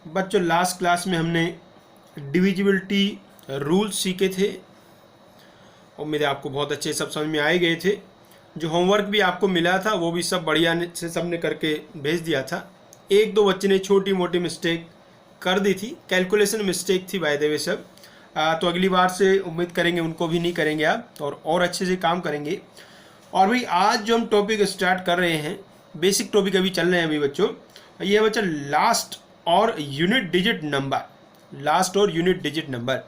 बच्चों last class में हमने डिविजिबिलिटी रूल्स सीखे थे। उम्मीद है आपको बहुत अच्छे सब समझ में आ ही गए थे। जो होमवर्क भी आपको मिला था वो भी सब बढ़िया से सबने करके भेज दिया था। एक दो बच्चे ने छोटी मोटी मिस्टेक कर दी थी, कैलकुलेशन मिस्टेक थी बाय द वे सब। तो अगली बार से उम्मीद करेंगे उनको भी नहीं करेंगे आप, और अच्छे से काम करेंगे। और भाई आज जो हम टॉपिक स्टार्ट कर रहे हैं, बेसिक टॉपिक अभी चल रहे हैं अभी बच्चों, ये है बच्चा लास्ट और यूनिट डिजिट नंबर। लास्ट और यूनिट डिजिट नंबर,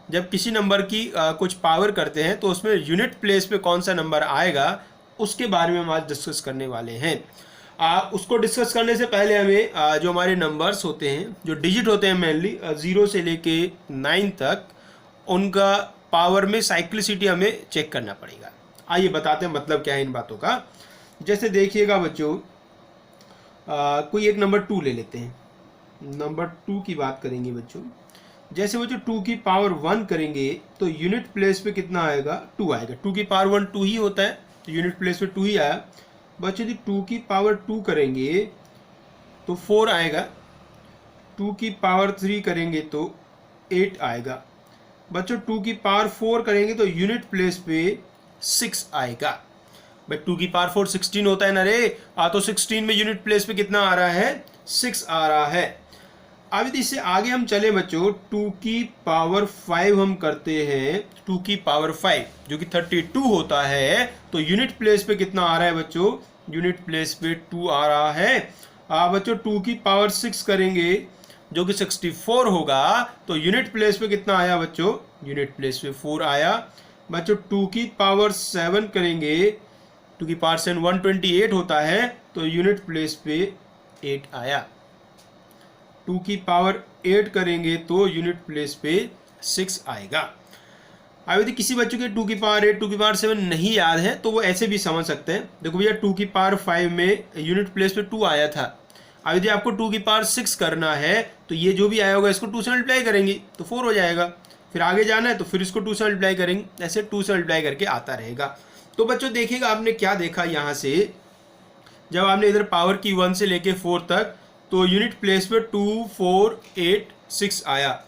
जब किसी नंबर की कुछ पावर करते हैं तो उसमें यूनिट प्लेस पे कौन सा नंबर आएगा उसके बारे में हम आज डिस्कस करने वाले हैं। उसको डिस्कस करने से पहले हमें जो हमारे नंबर्स होते हैं, जो डिजिट होते हैं मेनली 0 से लेके 9 तक, उनका पावर में साइक्लिसिटी हमें चेक करना पड़ेगा। आइए बताते हैं मतलब क्या है इन बातों का। जैसे देखिएगा बच्चों, कोई एक नंबर 2 ले लेते हैं। नंबर 2 की बात करेंगे बच्चों। जैसे बच्चों 2 की पावर 1 करेंगे तो यूनिट प्लेस पे कितना आएगा? 2 आएगा। 2 की पावर 1 2 ही होता है, तो यूनिट प्लेस पे 2 ही आया। बच्चों यदि 2 की पावर 2 करेंगे तो 4 आएगा। 2 की पावर 3 करेंगे तो 8 आएगा। बच्चों 2 की पावर 4 करेंगे तो यूनिट प्लेस पे 6 आएगा। भाई 2 की पावर 4 16 होता है ना रे। तो 16 में यूनिट प्लेस पे कितना आ रहा है? 6 आ रहा है। अब यदि इससे आगे हम चले बच्चों, 2 की पावर 5 हम करते हैं, 2 की पावर 5 जो कि 32 होता है, तो यूनिट प्लेस पे कितना आ रहा है बच्चों? यूनिट प्लेस पे 2 आ रहा है। बच्चों 2 की पावर 6 करेंगे जो कि 64 होगा, तो यूनिट प्लेस पे कितना आया बच्चों? यूनिट प्लेस पे 4 आया। बच्चों 2 की पावर 7 करेंगे, 2 की पावर 7 128 होता है, तो यूनिट प्लेस पे 8 आया। 2 की पावर 8 करेंगे तो यूनिट प्लेस पे 6 आएगा। अब यदि किसी बच्चों के 2 की पावर 8 2 की पावर 7 नहीं याद है तो वो ऐसे भी समझ सकते हैं। देखो भैया 2 की पावर 5 में यूनिट प्लेस पे 2 आया था। अब यदि आपको 2 की पावर 6 करना है तो ये जो भी आया होगा इसको 2 से मल्टीप्लाई करेंगे तो 4 हो जाएगा। फिर आगे जाना है तो फिर इसको 2 से मल्टीप्लाई करेंगे, ऐसे 2 से मल्टीप्लाई करके आता रहेगा। तो बच्चों देखिएगा आपने क्या देखा यहाँ से, जब आपने इधर पावर की 1 से लेके 4 तक, तो यूनिट प्लेस पे 2 4 8 6 आया।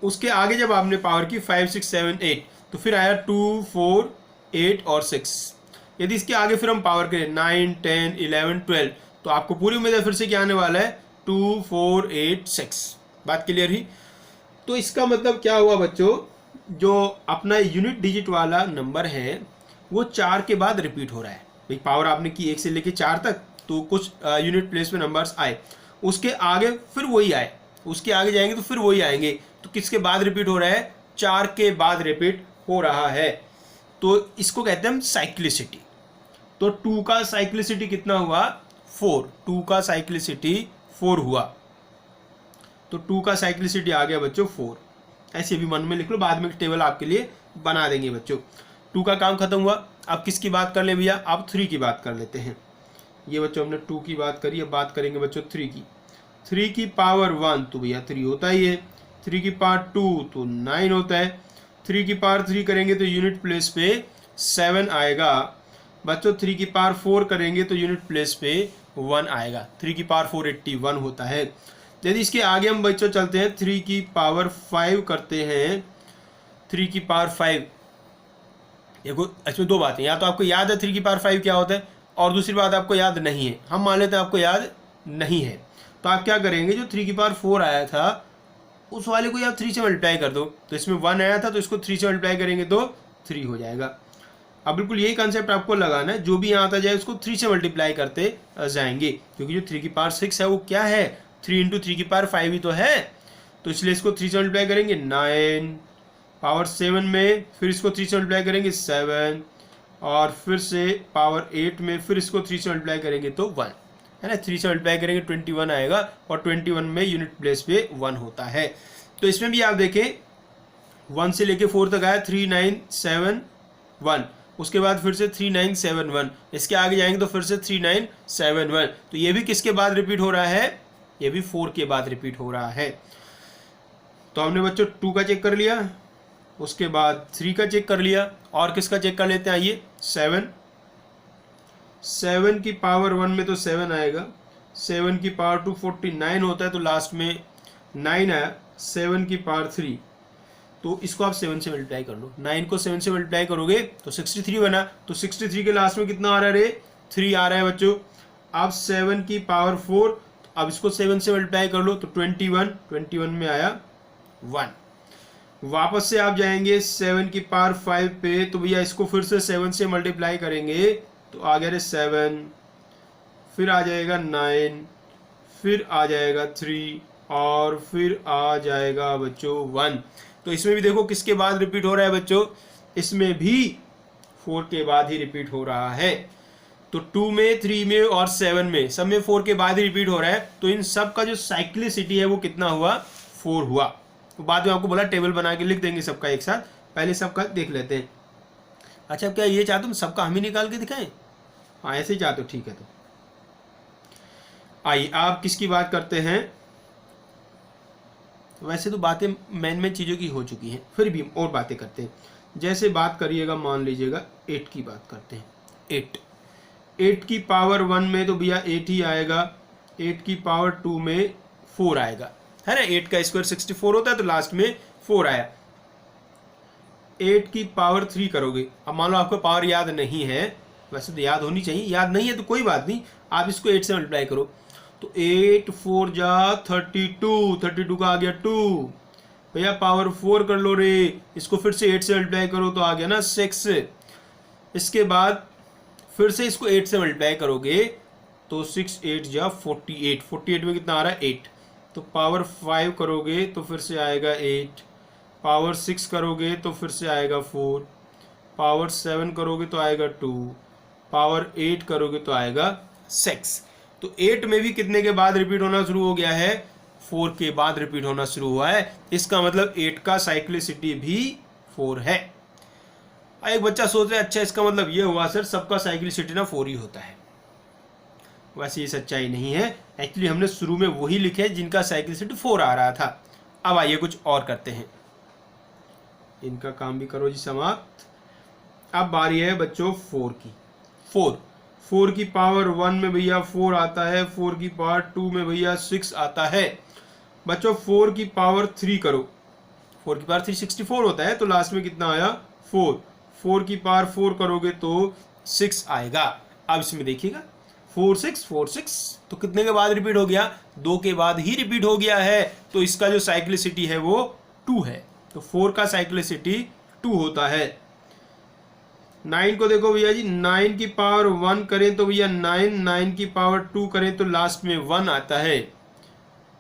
उसके आगे जब आपने पावर की 5 6 7 8, तो फिर आया 2 4 8 और 6। यदि इसके आगे फिर हम पावर करें 9 10 11 12, तो आपको पूरी उम्मीद है फिर से क्या आने वाला है? 2 4 8 6। बात क्लियर ही? तो इसका मतलब क्या हुआ बच्चों, जो अपना यूनिट डिजिट वाला नंबर है वो 4 के बाद रिपीट हो रहा है। भाई पावर आपने की 1 से लेके 4 तक, तो कुछ यूनिट प्लेस में नंबर्स आए, उसके आगे फिर वही आए, उसके आगे जाएंगे तो फिर वही आएंगे। तो किसके बाद रिपीट हो रहा है? 4 के बाद रिपीट हो रहा है। तो इसको कहते हैं हम साइक्लिसिटी। तो 2 का साइक्लिसिटी कितना हुआ? 4। 2 का साइक्लिसिटी 4 हुआ, तो 2 का साइक्लिसिटी आ गया बच्चों 4। ऐसे भी मन में लिख लो, बाद में टेबल आपके लिए बना देंगे बच्चों। 2 का काम खत्म हुआ। अब किसकी बात कर ले भैया? अब 3 की बात कर लेते हैं। ये बच्चों हमने 2 की बात करी, अब बात करेंगे बच्चों 3 की। 3 की पावर 1 तो भैया 3 होता ही है। 3 की पावर 2 तो 9 होता है। 3 की पावर 3 करेंगे तो यूनिट प्लेस पे 7 आएगा। बच्चों 3 की पावर 4 करेंगे तो यूनिट प्लेस पे 1 आएगा। 3 की पावर 4 81 होता है। यदि इसके आगे हम बच्चों चलते हैं, 3 की पावर 5 करते हैं। 3 की पावर 5, देखो इसमें दो बातें, या तो आपको याद है 3 की पावर 5 क्या होता है, और दूसरी बात आपको याद नहीं है। हम मान लेते हैं आपको याद नहीं है, तो आप क्या करेंगे, जो 3 की पावर 4 आया था उस वाले को आप 3 से मल्टीप्लाई कर दो। तो इसमें 1 आया था तो इसको 3 से मल्टीप्लाई करेंगे तो 3 हो जाएगा। अब बिल्कुल यही कंसेप्ट आपको लगाना है, जो भी यहाँ आता जाए उसको 3 से मल्टीप्लाई करते जाएंगे, क्योंकि जो 3 की पावर 6 है वो क्या है? 3 × 3 की पावर 5 ही तो है। तो इसलिए इसको 3 से मल्टीप्लाई करेंगे 9, पावर 7 में फिर इसको 3 से मल्टीप्लाई करेंगे 7, और फिर से पावर 8 में फिर इसको 3 से मल्टीप्लाई करेंगे तो 1 है ना। 3 से मल्टीप्लाई करेंगे 21 आएगा, और 21 में यूनिट प्लेस पे 1 होता है। तो इसमें भी आप देखें 1 से लेके 4 तक आया 3 9 7 1, उसके बाद फिर से 3 9 7 1, इसके आगे जाएंगे तो फिर से 3 9 7 1। तो ये भी किसके बाद रिपीट हो रहा है? ये भी 4 के बाद रिपीट हो रहा है। तो हमने बच्चों 2 का चेक कर लिया, उसके बाद 3 का चेक कर लिया, और किसका चेक कर लेते हैं? आइए 7 की पावर 1 में तो 7 आएगा। 7 की पावर 2 49 होता है, तो लास्ट में 9 आया। 7 की पावर 3, तो इसको आप 7 से मल्टीप्लाई कर लो। 9 को 7 से मल्टीप्लाई करोगे तो 63 बना। तो 63 के लास्ट में कितना आ रहा है रे? 3 आ रहा है बच्चों। अब 7 की पावर 4, अब इसको 7 से मल्टीप्लाई कर लो तो 21, 21 में आया 1। वापस से आप जाएंगे 7 की पावर 5 पे, तो भैया इसको फिर से 7 से मल्टीप्लाई करेंगे तो आ गया रे 7, फिर आ जाएगा 9, फिर आ जाएगा 3 और फिर आ जाएगा बच्चों 1। तो इसमें भी देखो किसके बाद रिपीट हो रहा है बच्चों? इसमें भी 4 के बाद ही रिपीट हो रहा है। तो 2 में, 3 में और 7 में, सब में 4 के बाद ही रिपीट हो रहा है। तो इन सब का जो साइक्लिसिटी है वो कितना हुआ? 4 हुआ। तो बाद में आपको बोला टेबल बना के लिख देंगे सबका एक साथ, पहले सबका देख लेते हैं। अच्छा, क्या ये चाहते हो सबका हम ही निकाल के दिखाएं? हाँ, ऐसे ही चाहते हो, ठीक है। तो आइए आप किसकी बात करते हैं? वैसे तो बातें मेन चीज़ों की हो चुकी हैं, फिर भी और बातें करते हैं। जैसे बात करिएगा, मान लीजिएगा 8 की बात करते हैं। 8 की पावर 1 में तो भैया 8 ही आएगा। 8 की पावर 2 में 4 आएगा, है ना। 8 का स्क्वायर 64 होता है, तो लास्ट में 4 आया। 8 की पावर 3 करोगे, अब मान लो आपको पावर याद नहीं है, वैसे तो याद होनी चाहिए, याद नहीं है तो कोई बात नहीं, आप इसको 8 से मल्टीप्लाई करो। तो 8 4 जा 32, 32 का आ गया 2। भैया पावर 4 कर लो रे, इसको फिर से 8 से मल्टीप्लाई करो तो आ गया ना 6। इसके बाद फिर से इसको 8 से मल्टीप्लाई करोगे तो 6 8 जा 48, 48 में कितना आ रहा है? 8। तो पावर 5 करोगे तो फिर से आएगा 8, पावर 6 करोगे तो फिर से आएगा 4, पावर 7 करोगे तो आएगा 2, पावर 8 करोगे तो आएगा 6। तो 8 में भी कितने के बाद रिपीट होना शुरू हो गया है? 4 के बाद रिपीट होना शुरू हुआ है। इसका मतलब 8 का साइक्लिसिटी भी 4 है। एक बच्चा सोच रहा है अच्छा इसका मतलब ये हुआ सर सबका साइक्लिसिटी ना 4 ही होता है। वैसे ये सच्चाई नहीं है, एक्चुअली हमने शुरू में वही लिखे जिनका साइक्लिसिटी 4 आ रहा था। अब आइए कुछ और करते हैं, इनका काम भी करो जी समाप्त। अब बारी है बच्चों 4 की। 4 की पावर 1 में भैया 4 आता है, 4 की पावर 2 में भैया 6 आता है। बच्चों 4 की पावर 3 करो, 4 की पावर 3 64 होता है, तो लास्ट में कितना आया? 4। 4 की पावर 4 करोगे तो 6 आएगा। अब इसमें देखिएगा 4 6 4 6, तो कितने के बाद रिपीट हो गया? 2 के बाद ही रिपीट हो गया है। तो इसका जो साइक्लिसिटी है वो 2 है। तो 4 का साइक्लिसिटी 2 होता है। 9 को देखो भैया जी, 9 की पावर 1 करें तो भैया 9, 9 की पावर 2 करें तो लास्ट में 1 आता है।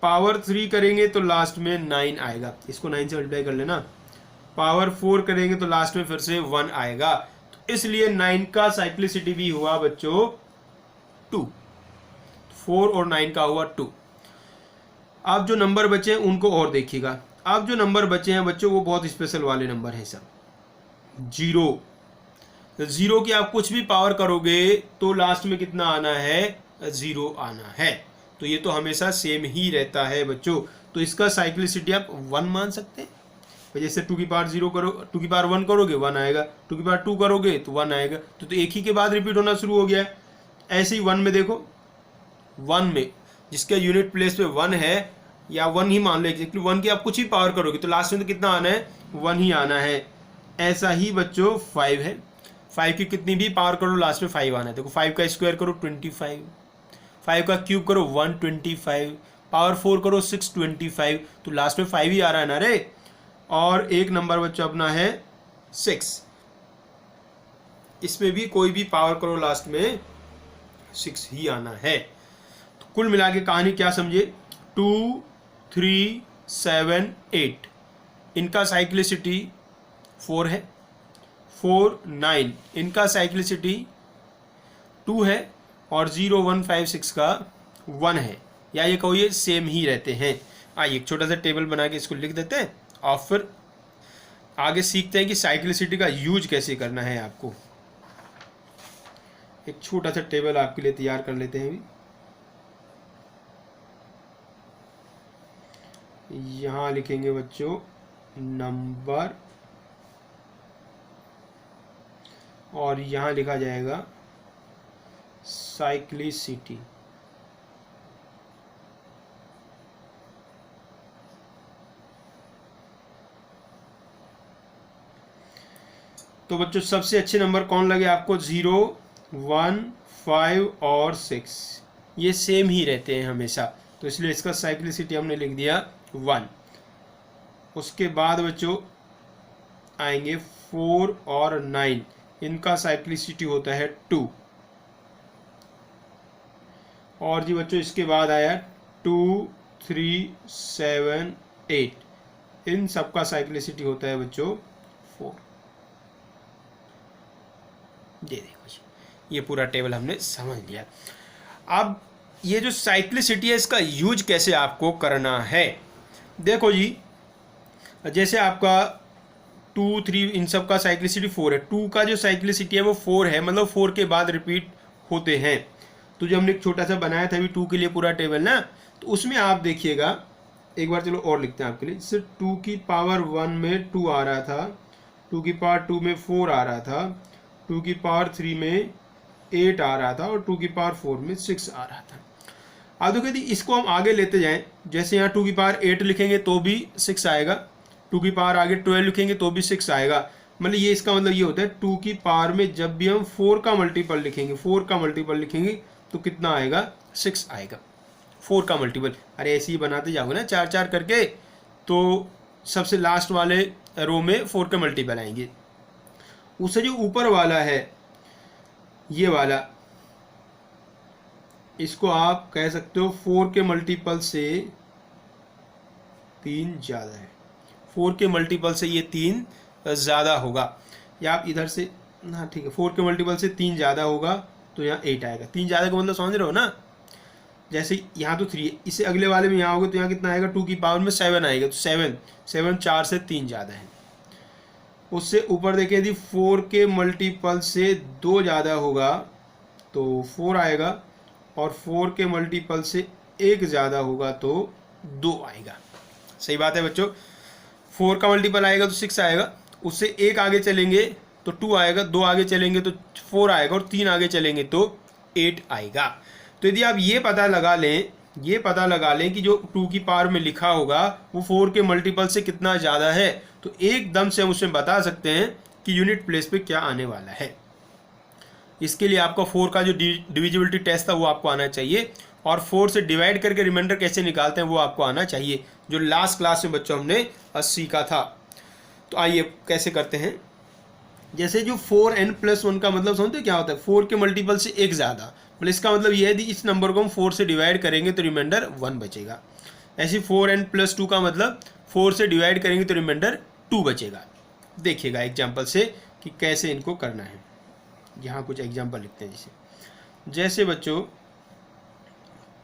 पावर 3 करेंगे तो लास्ट में 9 आएगा, इसको 9 से मल्टीप्लाई कर लेना। पावर 4 करेंगे तो लास्ट में फिर से 1 आएगा। तो इसलिए 9 का साइक्लिसिटी भी हुआ बच्चों 2। 4 और 9 का हुआ 2। अब जो नंबर बचे हैं उनको और देखिएगा। अब जो नंबर बचे हैं बच्चों वो बहुत स्पेशल वाले नंबर हैं सब। 0 की आप कुछ भी पावर करोगे तो लास्ट में कितना आना है? 0 आना है। तो ये तो हमेशा सेम ही रहता है बच्चों। तो इसका साइक्लिसिटी आप 1 मान सकते हैं। जैसे 2 की पावर 0 करो, 2 की पावर 1 करोगे 1 आएगा, 2 की पावर 2 करोगे तो 1 आएगा। तो एक ही के बाद रिपीट होना शुरू हो गया है। ऐसे ही 1 में देखो, 1 में जिसका यूनिट प्लेस पे 1 है या 1 ही मान लो, एक्जेक्टली 1 की आप कुछ ही पावर करोगे तो लास्ट में तो कितना आना है? 1 ही आना है। ऐसा ही बच्चों 5 है। 5 की कितनी भी पावर करो लास्ट में 5 आना है। देखो 5 का स्क्वायर करो 25, 5 का क्यूब करो 125, पावर 4 करो 625, तो लास्ट में 5 ही आ रहा है ना रे। और एक नंबर बच्चों अपना है 6, इसमें भी कोई भी पावर करो लास्ट में 6 ही आना है। तो कुल मिला के कहानी क्या समझे? 2 3 7 8 इनका साइक्लिसिटी 4 है। 4 9 इनका साइक्लिसिटी 2 है। और 0 1 5 6 का 1 है, या ये कहो ये सेम ही रहते हैं। आइए एक छोटा सा टेबल बना के इसको लिख देते हैं और फिर आगे सीखते हैं कि साइक्लिसिटी का यूज कैसे करना है आपको। एक छोटा सा टेबल आपके लिए तैयार कर लेते हैं। यहाँ लिखेंगे बच्चों नंबर और यहाँ लिखा जाएगा साइक्लिसिटी। तो बच्चों सबसे अच्छे नंबर कौन लगे आपको? 0, 1, 5 और 6, ये सेम ही रहते हैं हमेशा, तो इसलिए इसका साइक्लिसिटी हमने लिख दिया 1। उसके बाद बच्चों आएंगे 4 और 9, इनका साइक्लिसिटी होता है 2। और जी बच्चों इसके बाद आया 2, 3, 7, 8, इन सबका साइक्लिसिटी होता है बच्चों 4। ये देखो जी, ये पूरा टेबल हमने समझ लिया। अब ये जो साइक्लिसिटी है इसका यूज कैसे आपको करना है? देखो जी, जैसे आपका 2, 3 इन सब का साइक्लिसिटी 4 है, 2 का जो साइक्लिसिटी है वो 4 है, मतलब 4 के बाद रिपीट होते हैं। तो जो हमने एक छोटा सा बनाया था अभी 2 के लिए पूरा टेबल ना, तो उसमें आप देखिएगा, एक बार चलो और लिखते हैं आपके लिए। जैसे 2 की पावर 1 में 2 आ रहा था, 2 की पावर 2 में 4 आ रहा था, 2 की पावर 3 में 8 आ रहा था और 2 की पावर 4 में 6 आ रहा था। अब देखो यदि इसको हम आगे लेते जाएं, जैसे यहाँ 2 की पावर 8 लिखेंगे तो भी 6 आएगा, 2 की पावर आगे 12 लिखेंगे तो भी 6 आएगा। मतलब ये इसका मतलब ये होता है 2 की पावर में जब भी हम 4 का मल्टीपल लिखेंगे, 4 का मल्टीपल लिखेंगे तो कितना आएगा? 6 आएगा, 4 का मल्टीपल। अरे ऐसे ही बनाते जाओगे ना 4 4 करके, तो सबसे लास्ट वाले रो में 4 के मल्टीपल आएंगे। उससे जो ऊपर वाला है ये वाला, इसको आप कह सकते हो 4 के मल्टीपल से 3 ज़्यादा है, 4 के मल्टीपल से ये 3 ज़्यादा होगा। या आप इधर से, हाँ ठीक है, 4 के मल्टीपल से 3 ज़्यादा होगा तो यहाँ 8 आएगा। 3 ज़्यादा का मतलब समझ रहे हो ना? जैसे यहाँ तो 3 है, इससे अगले वाले में यहाँ होगा तो यहाँ कितना आएगा? 2 की पावर में 7 आएगा, तो 7 4 से 3 ज़्यादा है। उससे ऊपर देखिए यदि 4 के मल्टीपल से 2 ज़्यादा होगा तो 4 आएगा, और 4 के मल्टीपल से 1 ज़्यादा होगा तो 2 आएगा। सही बात है बच्चों, 4 का मल्टीपल आएगा तो 6 आएगा, उससे 1 आगे चलेंगे तो 2 आएगा, 2 आगे चलेंगे तो 4 आएगा, और 3 आगे चलेंगे तो 8 आएगा। तो यदि आप ये पता लगा लें कि जो 2 की पावर में लिखा होगा वो 4 के मल्टीपल से कितना ज़्यादा है, तो एकदम से हम उसमें बता सकते हैं कि यूनिट प्लेस पे क्या आने वाला है। इसके लिए आपका 4 का जो डिविजिबिलिटी टेस्ट था वो आपको आना चाहिए, और 4 से डिवाइड करके रिमाइंडर कैसे निकालते हैं वो आपको आना चाहिए, जो लास्ट क्लास में बच्चों हमने सीखा था। तो आइए कैसे करते हैं। जैसे जो 4n+1 का मतलब समझते क्या होता है? 4 के मल्टीपल से 1 ज़्यादा, मतलब इसका मतलब ये है कि इस नंबर को हम 4 से डिवाइड करेंगे तो रिमाइंडर 1 बचेगा। ऐसे 4n+2 का मतलब 4 से डिवाइड करेंगे तो रिमाइंडर 2 बचेगा। देखिएगा एग्जाम्पल से कि कैसे इनको करना है। यहाँ कुछ एग्जाम्पल लिखते हैं। जैसे बच्चों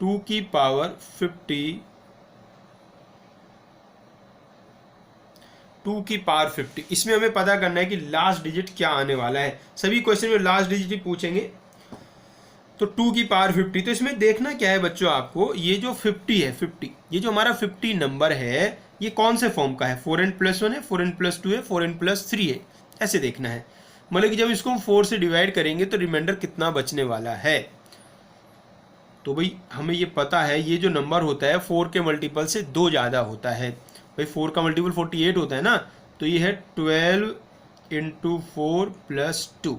2 की पावर 50, 2 की पावर 50, इसमें हमें पता करना है कि लास्ट डिजिट क्या आने वाला है। सभी क्वेश्चन में लास्ट डिजिट ही पूछेंगे। तो 2 की पावर 50, तो इसमें देखना क्या है बच्चों आपको, ये जो 50 है, 50 ये जो हमारा 50 नंबर है ये कौन से फॉर्म का है? 4n+1 है, 4n+2 है, 4n+3 है, ऐसे देखना है। मतलब कि जब इसको हम 4 से डिवाइड करेंगे तो रिमाइंडर कितना बचने वाला है। तो भाई हमें ये पता है ये जो नंबर होता है 4 के मल्टीपल से 2 ज़्यादा होता है। भाई 4 का मल्टीपल 48 होता है ना, तो ये है 12 × 4 + 2,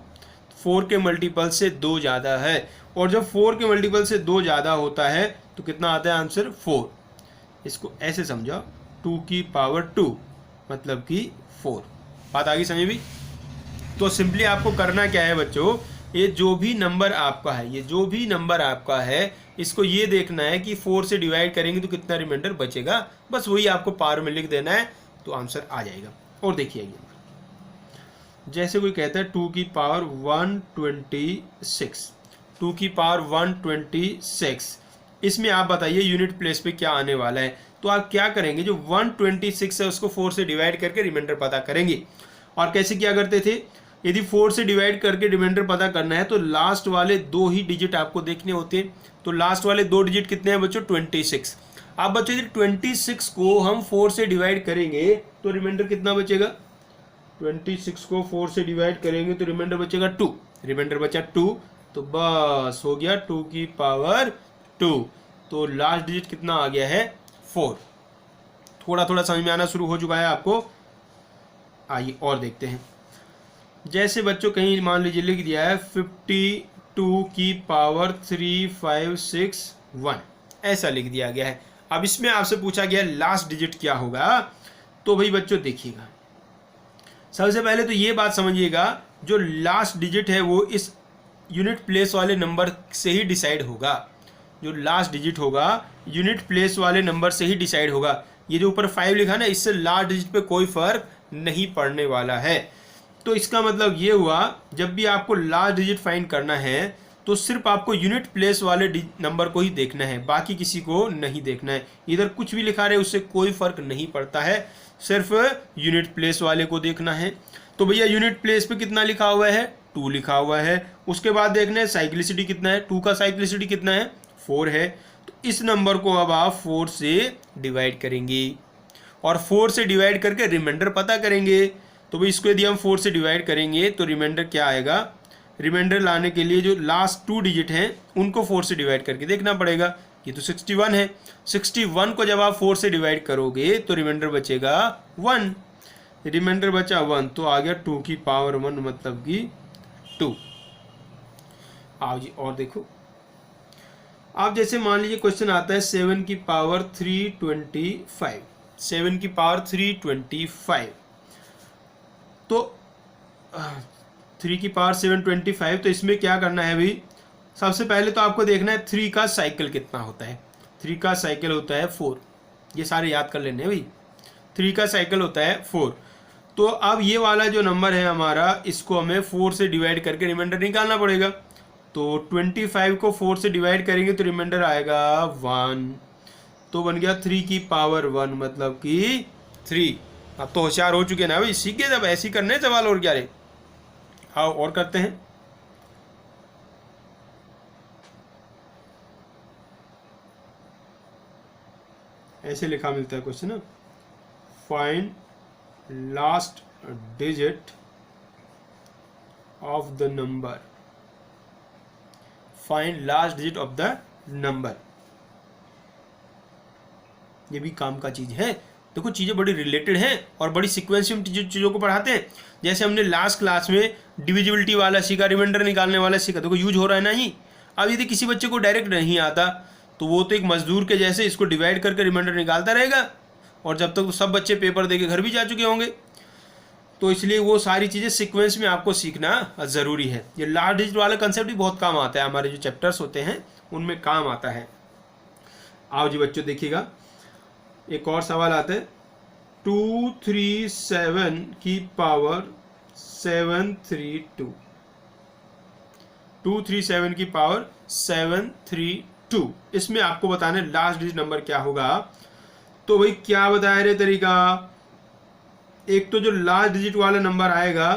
4 के मल्टीपल से 2 ज़्यादा है। और जब 4 के मल्टीपल से 2 ज़्यादा होता है तो कितना आता है आंसर? 4। इसको ऐसे समझो, 2 की पावर 2 मतलब कि 4। बात आ गई समझ भी? तो सिंपली आपको करना क्या है बच्चों, ये जो भी नंबर आपका है, इसको ये देखना है कि 4 से डिवाइड करेंगे तो कितना रिमाइंडर बचेगा, बस वही आपको पावर में लिख देना है तो आंसर आ जाएगा। और देखिए जैसे कोई कहता है 2 की पावर 126, 2 की पावर 126, इसमें आप बताइए यूनिट प्लेस पे क्या आने वाला है। तो आप क्या करेंगे, जो 126 है उसको 4 से डिवाइड करके रिमाइंडर पता करेंगे। और कैसे क्या करते थे, यदि 4 से डिवाइड करके रिमाइंडर पता करना है तो लास्ट वाले 2 ही डिजिट आपको देखने होते हैं। तो लास्ट वाले 2 डिजिट कितने हैं बच्चों? 26। अब बच्चों यदि 26 को हम 4 से डिवाइड करेंगे तो रिमाइंडर कितना बचेगा? 26 को 4 से डिवाइड करेंगे तो रिमाइंडर बचेगा 2। रिमाइंडर बचा 2, तो बस हो गया 2 की पावर 2। तो लास्ट डिजिट कितना आ गया है? 4। थोड़ा थोड़ा समझ में आना शुरू हो चुका है आपको। आइए और देखते हैं। जैसे बच्चों कहीं मान लीजिए लिख दिया है 52 की पावर 3561, ऐसा लिख दिया गया है। अब इसमें आपसे पूछा गया लास्ट डिजिट क्या होगा। तो भाई बच्चों देखिएगा, सबसे पहले तो ये बात समझिएगा, जो लास्ट डिजिट है वो इस यूनिट प्लेस वाले नंबर से ही डिसाइड होगा। जो लास्ट डिजिट होगा यूनिट प्लेस वाले नंबर से ही डिसाइड होगा। ये जो ऊपर 5 लिखा ना, इससे लास्ट डिजिट पे कोई फर्क नहीं पड़ने वाला है। तो इसका मतलब ये हुआ, जब भी आपको लास्ट डिजिट फाइंड करना है तो सिर्फ आपको यूनिट प्लेस वाले नंबर को ही देखना है, बाकी किसी को नहीं देखना है। इधर कुछ भी लिखा रहे उससे कोई फर्क नहीं पड़ता है, सिर्फ यूनिट प्लेस वाले को देखना है। तो भैया यूनिट प्लेस पे कितना लिखा हुआ है, 2 लिखा हुआ है। उसके बाद देखना है साइक्लिसिटी कितना है, 2 का साइक्लिसिटी कितना है, 4 है। तो इस नंबर को अब आप 4 से डिवाइड करेंगे और 4 से डिवाइड करके रिमाइंडर पता करेंगे। तो भाई इसको यदि हम 4 से डिवाइड करेंगे तो रिमाइंडर क्या आएगा। रिमाइंडर लाने के लिए जो लास्ट 2 डिजिट हैं उनको 4 से डिवाइड करके देखना पड़ेगा। ये तो 61 है, 61 को जब आप 4 से डिवाइड करोगे तो रिमाइंडर बचेगा 1। रिमाइंडर बचा 1 तो आ गया 2 की पावर 1 मतलब कि 2। आओ जी और देखो, आप जैसे मान लीजिए क्वेश्चन आता है 7 की पावर 325, 7 की पावर 325, तो 3 की पावर 725। तो इसमें क्या करना है भाई, सबसे पहले तो आपको देखना है 3 का साइकिल कितना होता है। 3 का साइकिल होता है 4, ये सारे याद कर लेने भाई। 3 का साइकिल होता है 4। तो अब ये वाला जो नंबर है हमारा, इसको हमें 4 से डिवाइड करके रिमाइंडर निकालना पड़ेगा। तो 25 को 4 से डिवाइड करेंगे तो रिमाइंडर आएगा 1, तो बन गया 3 की पावर 1 मतलब कि 3। अब तो होशियार हो चुके ना भाई, सीख गए। जब ऐसे ही करने सवाल और क्या रे। आओ और करते हैं। ऐसे लिखा मिलता है क्वेश्चन ना, find last digit of the number, find last digit of the number. ये भी काम का चीज है। देखो चीजें बड़ी रिलेटेड हैं और बड़ी सीक्वेंस में चीजों को पढ़ाते हैं। जैसे हमने लास्ट क्लास में डिविजिबिलिटी वाला सीखा, रिमाइंडर निकालने वाला सीखा, देखो यूज हो रहा है ना ही। अब यदि किसी बच्चे को डायरेक्ट नहीं आता तो वो तो एक मजदूर के जैसे इसको डिवाइड करके रिमाइंडर निकालता रहेगा, और जब तक तो सब बच्चे पेपर दे के घर भी जा चुके होंगे। तो इसलिए वो सारी चीज़ें सीक्वेंस में आपको सीखना ज़रूरी है। ये लास्ट डिजिट वाला कंसेप्ट भी बहुत काम आता है, हमारे जो चैप्टर्स होते हैं उनमें काम आता है। आओ जी बच्चों देखिएगा, एक और सवाल आता है 237 की पावर 732, 237 की पावर 732। इसमें आपको बताना है लास्ट डिजिट नंबर क्या होगा। तो भाई क्या बताया रे तरीका, एक तो जो लास्ट डिजिट वाला नंबर आएगा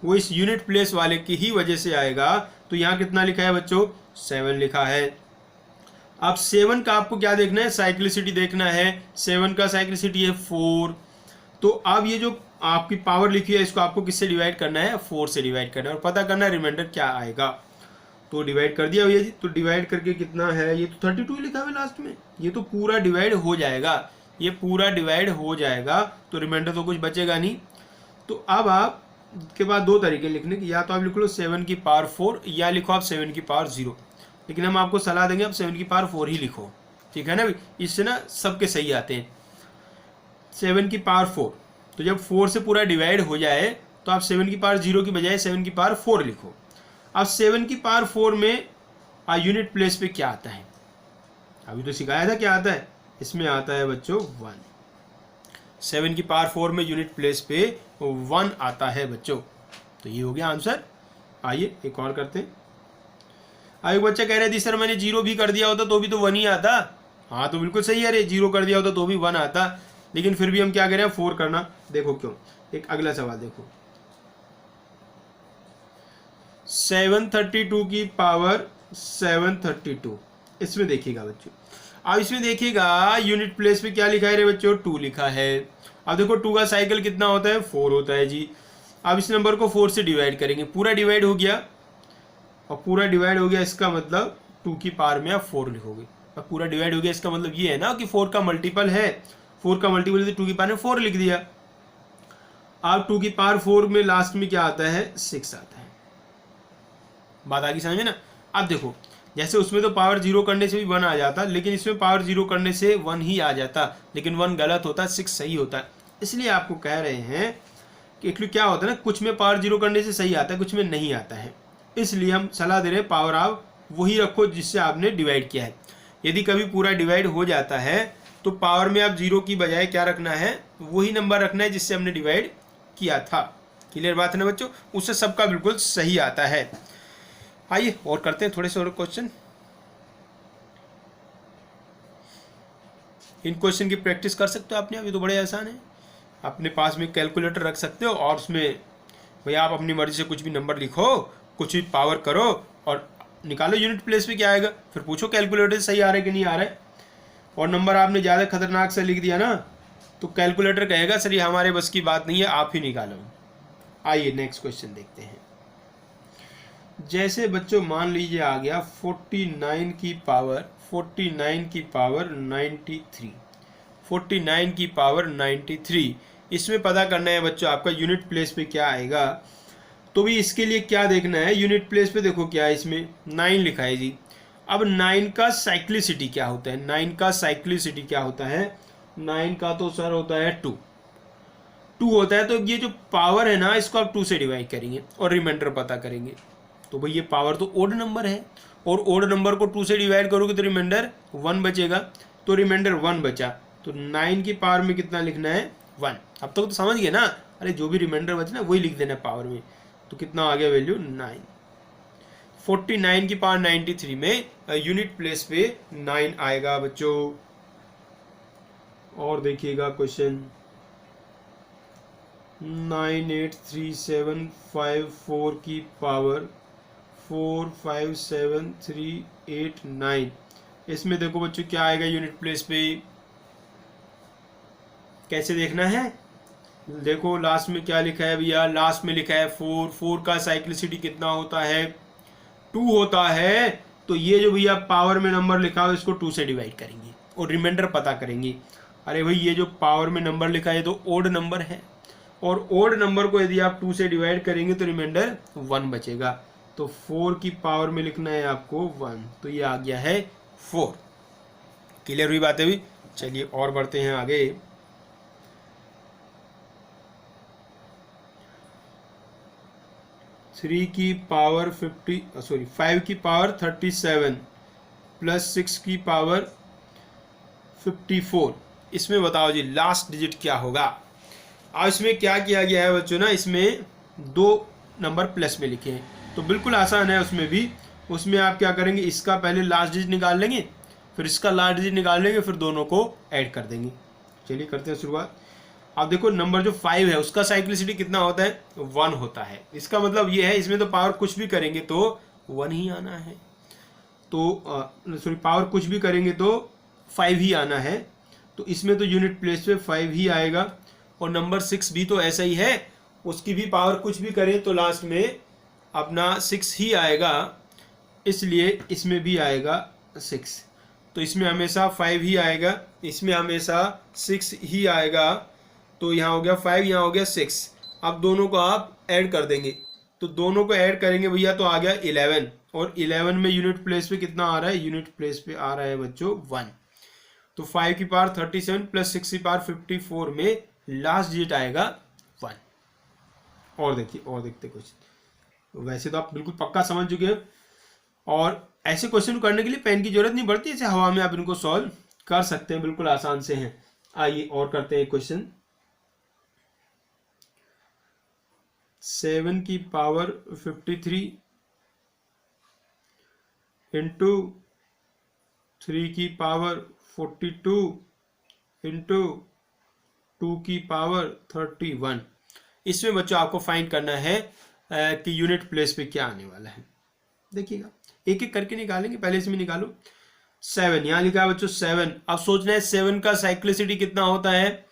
वो इस यूनिट प्लेस वाले की ही वजह से आएगा। तो यहाँ कितना लिखा है बच्चों, 7 लिखा है। अब 7 का आपको क्या देखना है, साइक्लिसिटी देखना है। 7 का साइक्लिसिटी है 4। तो अब ये जो आपकी पावर लिखी है इसको आपको किससे डिवाइड करना है, 4 से डिवाइड करना है और पता करना है रिमाइंडर क्या आएगा। तो डिवाइड कर दिया भैया जी। तो डिवाइड करके कितना है, ये तो 32 लिखा है लास्ट में, ये तो पूरा डिवाइड हो जाएगा, ये पूरा डिवाइड हो जाएगा। तो रिमाइंडर तो कुछ बचेगा नहीं। तो अब आप के बाद 2 तरीके लिखने की, या तो आप लिख लो 7 की पावर 4 या लिखो आप 7 की पावर 0। लेकिन हम आपको सलाह देंगे आप 7 की पावर 4 ही लिखो, ठीक है ना भाई, इससे ना सबके सही आते हैं। 7 की पावर 4, तो जब 4 से पूरा डिवाइड हो जाए तो आप 7 की पावर 0 की बजाय 7 की पावर 4 लिखो। अब 7 की पावर 4 में यूनिट प्लेस पे क्या आता है, अभी तो सिखाया था क्या आता है, इसमें आता है बच्चों 1। 7 की पावर 4 में यूनिट प्लेस पे 1 आता है बच्चों। तो ये हो गया आंसर। आइए एक और करते हैं। एक बच्चा कह रहे थे सर मैंने 0 भी कर दिया होता तो भी तो 1 ही आता। हाँ तो बिल्कुल सही है रे, 0 कर दिया होता तो भी 1 आता, लेकिन फिर भी हम क्या करें 4 करना। देखो क्यों, एक अगला सवाल देखो, 732 की पावर 732। इसमें देखिएगा बच्चों, अब इसमें देखिएगा यूनिट प्लेस पे क्या लिखा है रे बच्चों, 2 लिखा है। अब देखो 2 का साइकिल कितना होता है, 4 होता है जी। अब इस नंबर को 4 से डिवाइड करेंगे, पूरा डिवाइड हो गया, और पूरा डिवाइड हो गया इसका मतलब 2 की पावर में आप 4 लिखोगे। अब पूरा डिवाइड हो गया इसका मतलब ये है ना कि 4 का मल्टीपल है, 4 का मल्टीपल 2 की पावर में 4 लिख दिया। अब 2 की पावर 4 में लास्ट में क्या आता है 6 आता है। बात आ गई समझ में ना। अब देखो जैसे उसमें तो पावर 0 करने से भी 1 आ जाता, लेकिन इसमें पावर 0 करने से 1 ही आ जाता, लेकिन 1 गलत होता, 6 सही होता है। इसलिए आपको कह रहे हैं कि एक्चुअली क्या होता है ना, कुछ में पावर 0 करने से सही आता है, कुछ में नहीं आता है। इसलिए हम सलाह दे रहे हैं पावर आप वही रखो जिससे आपने डिवाइड किया है। यदि कभी पूरा डिवाइड हो जाता है तो पावर में आप 0 की बजाय क्या रखना है, वही नंबर रखना है जिससे हमने डिवाइड किया था। क्लियर बात है ना बच्चों, उससे सबका बिल्कुल सही आता है। आइए और करते हैं थोड़े से और क्वेश्चन। इन क्वेश्चन की प्रैक्टिस कर सकते हो आपने, अभी तो बड़े आसान है। अपने पास में कैलकुलेटर रख सकते हो और उसमें भैया आप अपनी मर्जी से कुछ भी नंबर लिखो, कुछ भी पावर करो और निकालो यूनिट प्लेस पे क्या आएगा, फिर पूछो कैलकुलेटर से सही आ रहा है कि नहीं आ रहा है। और नंबर आपने ज़्यादा खतरनाक से लिख दिया ना तो कैलकुलेटर कहेगा सर ये हमारे बस की बात नहीं है, आप ही निकालो। आइए नेक्स्ट क्वेश्चन देखते हैं। जैसे बच्चों मान लीजिए आ गया 49 की पावर 93, 49 की पावर 93। इसमें पता करना है बच्चों आपका यूनिट प्लेस पे क्या आएगा। तो भी इसके लिए क्या देखना है, यूनिट प्लेस पे देखो क्या है, इसमें 9 लिखा है जी। अब 9 का साइक्लिसिटी क्या होता है, 9 का साइक्लिसिटी क्या होता है, 9 का तो सर होता है 2 होता है। तो ये जो पावर है ना इसको आप 2 से डिवाइड करेंगे और रिमाइंडर पता करेंगे। तो भाई ये पावर तो ओड नंबर है और ओड नंबर को 2 से डिवाइड करोगे तो रिमाइंडर 1 बचेगा, तो रिमाइंडर 1 बचा। तो 9 की पावर में कितना लिखना है 1। अब तक तो समझ गए ना, अरे जो भी रिमाइंडर बचे ना वही लिख देना पावर में। तो कितना आ गया वैल्यू 9। 49 की पावर 93 में यूनिट प्लेस पे 9 आएगा बच्चों। और देखिएगा क्वेश्चन 983754 की पावर 457389। इसमें देखो बच्चों क्या आएगा यूनिट प्लेस पे, कैसे देखना है, देखो लास्ट में क्या लिखा है भैया, लास्ट में लिखा है 4 का साइक्लिसिटी कितना होता है 2 होता है। तो ये जो भैया पावर में नंबर लिखा है इसको 2 से डिवाइड करेंगे और रिमाइंडर पता करेंगे। अरे भाई ये जो पावर में नंबर लिखा है तो ओड नंबर है और ओड नंबर को यदि आप 2 से डिवाइड करेंगे तो रिमाइंडर 1 बचेगा। तो 4 की पावर में लिखना है आपको 1, तो ये आ गया है 4। क्लियर हुई बात है भी। चलिए और बढ़ते हैं आगे। थ्री की पावर 5 की पावर 37 प्लस 6 की पावर 54। इसमें बताओ जी लास्ट डिजिट क्या होगा। अब इसमें क्या किया गया है बच्चों ना, इसमें 2 नंबर प्लस में लिखे हैं तो बिल्कुल आसान है उसमें भी। उसमें आप क्या करेंगे, इसका पहले लास्ट डिजिट निकाल लेंगे, फिर इसका लास्ट डिजिट निकाल लेंगे, फिर दोनों को ऐड कर देंगे। चलिए करते हैं शुरुआत। अब देखो नंबर जो 5 है उसका साइक्लिसिटी कितना होता है 1 होता है। इसका मतलब ये है इसमें तो पावर कुछ भी करेंगे तो 1 ही आना है। तो पावर कुछ भी करेंगे तो 5 ही आना है। तो इसमें तो यूनिट प्लेस पे 5 ही आएगा। और नंबर 6 भी तो ऐसा ही है, उसकी भी पावर कुछ भी करें तो लास्ट में अपना 6 ही आएगा, इसलिए इसमें भी आएगा 6। तो इसमें हमेशा 5 ही आएगा, इसमें हमेशा 6 ही आएगा। तो यहाँ हो गया 5, यहाँ हो गया 6। अब दोनों को आप ऐड कर देंगे, तो दोनों को ऐड करेंगे भैया तो आ गया 11। और 11 में यूनिट प्लेस पे कितना आ रहा है, यूनिट प्लेस पे आ रहा है बच्चों 1। तो 5 की पावर 37 प्लस 6 की पावर 54 में लास्ट डिजिट आएगा 1। और देखिए और देखते कुछ, वैसे तो आप बिल्कुल पक्का समझ चुके हैं और ऐसे क्वेश्चन करने के लिए पेन की जरूरत नहीं पड़ती, ऐसे हवा में आप इनको सॉल्व कर सकते हैं, बिल्कुल आसान से हैं। आइए और करते हैं क्वेश्चन। 7 की पावर 53 इंटू 3 की पावर 42 इंटू 2 की पावर 31। इसमें बच्चों आपको फाइंड करना है कि यूनिट प्लेस पे क्या आने वाला है। देखिएगा एक एक करके निकालेंगे, पहले इसमें निकालो। 7 यहाँ लिखा है बच्चों 7। अब सोचना है 7 का साइक्लिसिटी कितना होता है।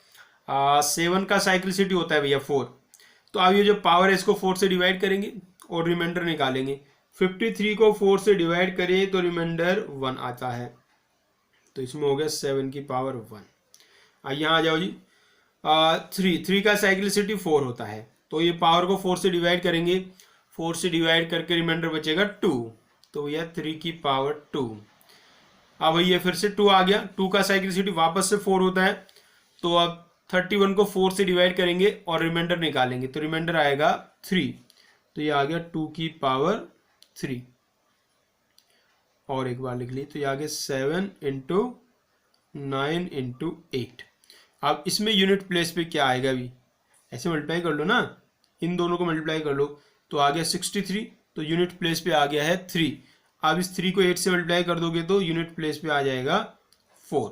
7 का साइक्लिसिटी होता है भैया 4। तो अब ये जो पावर है इसको 4 से डिवाइड करेंगे और रिमाइंडर निकालेंगे। 53 को 4 से डिवाइड करें तो रिमाइंडर 1 आता है। तो इसमें हो गया 7 की पावर 1। यहाँ आ जाओ जी, थ्री का साइक्लिसिटी 4 होता है, तो ये पावर को 4 से डिवाइड करेंगे, 4 से डिवाइड करके रिमाइंडर बचेगा 2, तो भैया 3 की पावर 2। अब भैया फिर से 2 आ गया, 2 का साइक्लिसिटी वापस से 4 होता है, तो अब 31 को 4 से डिवाइड करेंगे और रिमाइंडर निकालेंगे, तो रिमाइंडर आएगा 3, तो ये आ गया 2 की पावर 3। और एक बार लिख ली, तो ये आ गया 7 इंटू 9 इंटू 8। अब इसमें यूनिट प्लेस पे क्या आएगा, अभी ऐसे मल्टीप्लाई कर लो ना, इन दोनों को मल्टीप्लाई कर लो, तो आ गया 63, तो यूनिट प्लेस पे आ गया है 3। अब इस 3 को 8 से मल्टीप्लाई कर दोगे तो यूनिट प्लेस पे आ जाएगा 4।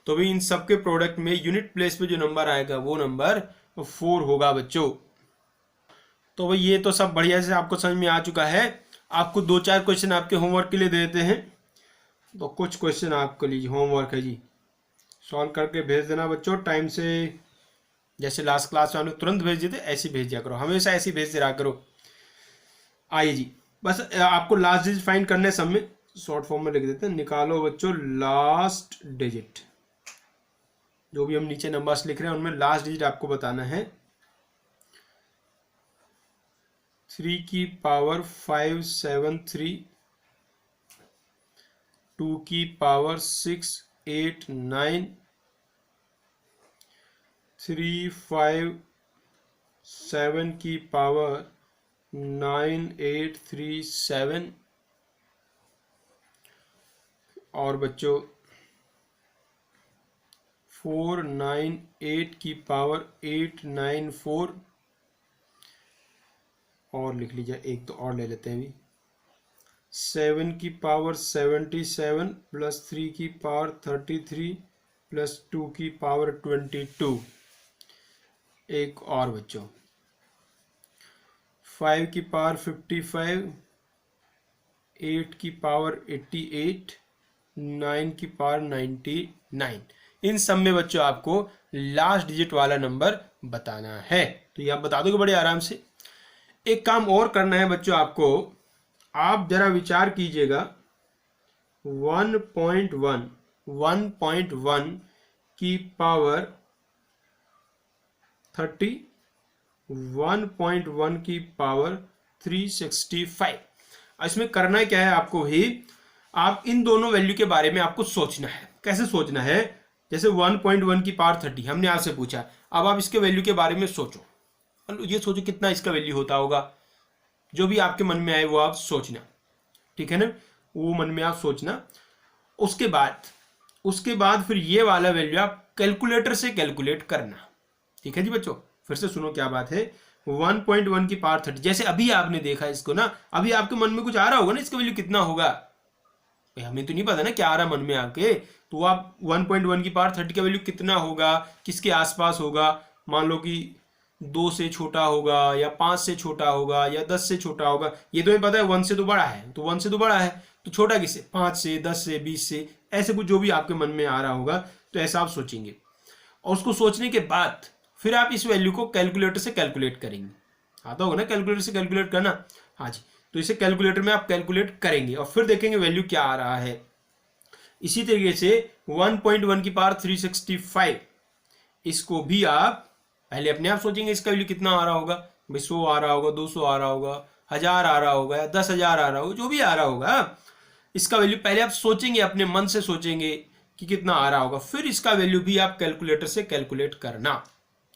तो भाई इन सब के प्रोडक्ट में यूनिट प्लेस पे जो नंबर आएगा वो नंबर 4 होगा बच्चों। तो भाई ये तो सब बढ़िया से आपको समझ में आ चुका है। आपको 2-4 क्वेश्चन आपके होमवर्क के लिए दे देते हैं, तो कुछ क्वेश्चन आपके लिए होमवर्क है जी, सॉल्व करके भेज देना बच्चों टाइम से। जैसे लास्ट क्लास में हमने तुरंत भेज दिए थे, ऐसे भेज दिया करो, हमेशा ऐसे भेज दिया करो। आइए जी, बस आपको लास्ट डिजिट फाइंड करने सब में शॉर्ट फॉर्म में लिख देते हैं। निकालो बच्चों लास्ट डिजिट, जो भी हम नीचे नंबर्स लिख रहे हैं उनमें लास्ट डिजिट आपको बताना है। 3 की पावर 573, 2 की पावर 689, 357 की पावर 9837, और बच्चों 498 की पावर 894, और लिख लीजिए एक तो और ले लेते हैं अभी, 7 की पावर 77 प्लस 3 की पावर 33 प्लस 2 की पावर 22। एक और बच्चों 5 की पावर 55, 8 की पावर 88, 9 की पावर 99। इन सब में बच्चों आपको लास्ट डिजिट वाला नंबर बताना है, तो ये आप बता दोगे बड़े आराम से। एक काम और करना है बच्चों आपको, आप जरा विचार कीजिएगा 1.1 की पावर 30, 1.1 की पावर 365। इसमें करना क्या है आपको ही, आप इन दोनों वैल्यू के बारे में आपको सोचना है। कैसे सोचना है, जैसे 1.1 की पावर 30 हमने आपसे पूछा, अब आप इसके वैल्यू के बारे में सोचो, ये सोचो कितना इसका वैल्यू होता होगा, जो भी आपके मन में आए वो आप सोचना, ठीक है ना, वो मन में आप सोचना। उसके बाद फिर ये वाला वैल्यू आप कैलकुलेटर से कैलकुलेट करना, ठीक है जी बच्चों। फिर से सुनो क्या बात है, 1.1 की पावर 30, जैसे अभी आपने देखा इसको ना, अभी आपके मन में कुछ आ रहा होगा ना, इसका वैल्यू कितना होगा, हमें तो नहीं पता ना क्या आ रहा मन में आपके, तो आप 1.1 की पावर 30 का वैल्यू कितना होगा, किसके आसपास होगा, मान लो कि 2 से छोटा होगा या 5 से छोटा होगा या 10 से छोटा होगा, ये तो हमें पता है 1 से तो बड़ा है, तो 1 से तो बड़ा है, तो छोटा किससे, 5 से, 10 से, 20 से, ऐसे कुछ जो भी आपके मन में आ रहा होगा, तो ऐसा आप सोचेंगे। और उसको सोचने के बाद फिर आप इस वैल्यू को कैलकुलेटर से कैलकुलेट करेंगे, आता होगा ना कैलकुलेटर से कैलकुलेट करना, हाँ जी, तो इसे कैलकुलेटर में आप कैलकुलेट करेंगे और फिर देखेंगे वैल्यू क्या आ रहा है। इसी तरीके से 1.1 की पावर 365, इसको भी आप पहले अपने आप सोचेंगे इसका वैल्यू कितना आ रहा होगा, भाई 100 आ रहा होगा, 200 आ रहा होगा, 1000 आ रहा होगा या 10,000 आ रहा होगा, जो भी आ रहा होगा, इसका वैल्यू पहले आप सोचेंगे, अपने मन से सोचेंगे कि कितना आ रहा होगा, फिर इसका वैल्यू भी आप कैलकुलेटर से कैलकुलेट करना,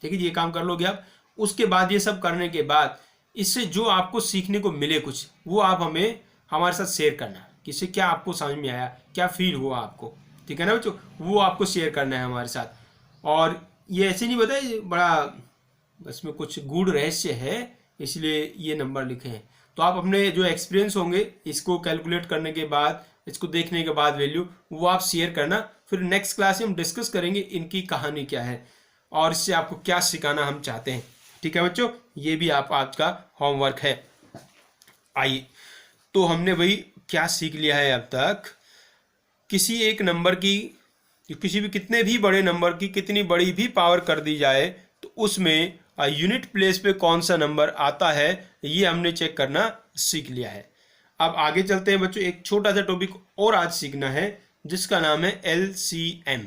ठीक है, ये काम कर लोगे आप। उसके बाद ये सब करने के बाद इससे जो आपको सीखने को मिले कुछ, वो आप हमें हमारे साथ शेयर करना, कि इससे क्या आपको समझ में आया, क्या फील हुआ आपको, ठीक है ना बच्चों, वो आपको शेयर करना है हमारे साथ। और ये ऐसे नहीं बताए बड़ा, इसमें कुछ गूढ़ रहस्य है, इसलिए ये नंबर लिखे हैं, तो आप अपने जो एक्सपीरियंस होंगे इसको कैलकुलेट करने के बाद, इसको देखने के बाद वैल्यू, वो आप शेयर करना। फिर नेक्स्ट क्लास में हम डिस्कस करेंगे इनकी कहानी क्या है और इससे आपको क्या सिखाना हम चाहते हैं, ठीक है बच्चों, ये भी आप आज का होमवर्क है। आइए, तो हमने वही क्या सीख लिया है अब तक, किसी एक नंबर की, किसी भी कितने भी बड़े नंबर की कितनी बड़ी भी पावर कर दी जाए तो उसमें यूनिट प्लेस पे कौन सा नंबर आता है, ये हमने चेक करना सीख लिया है। अब आगे चलते हैं बच्चों, एक छोटा सा टॉपिक और आज सीखना है जिसका नाम है LCM।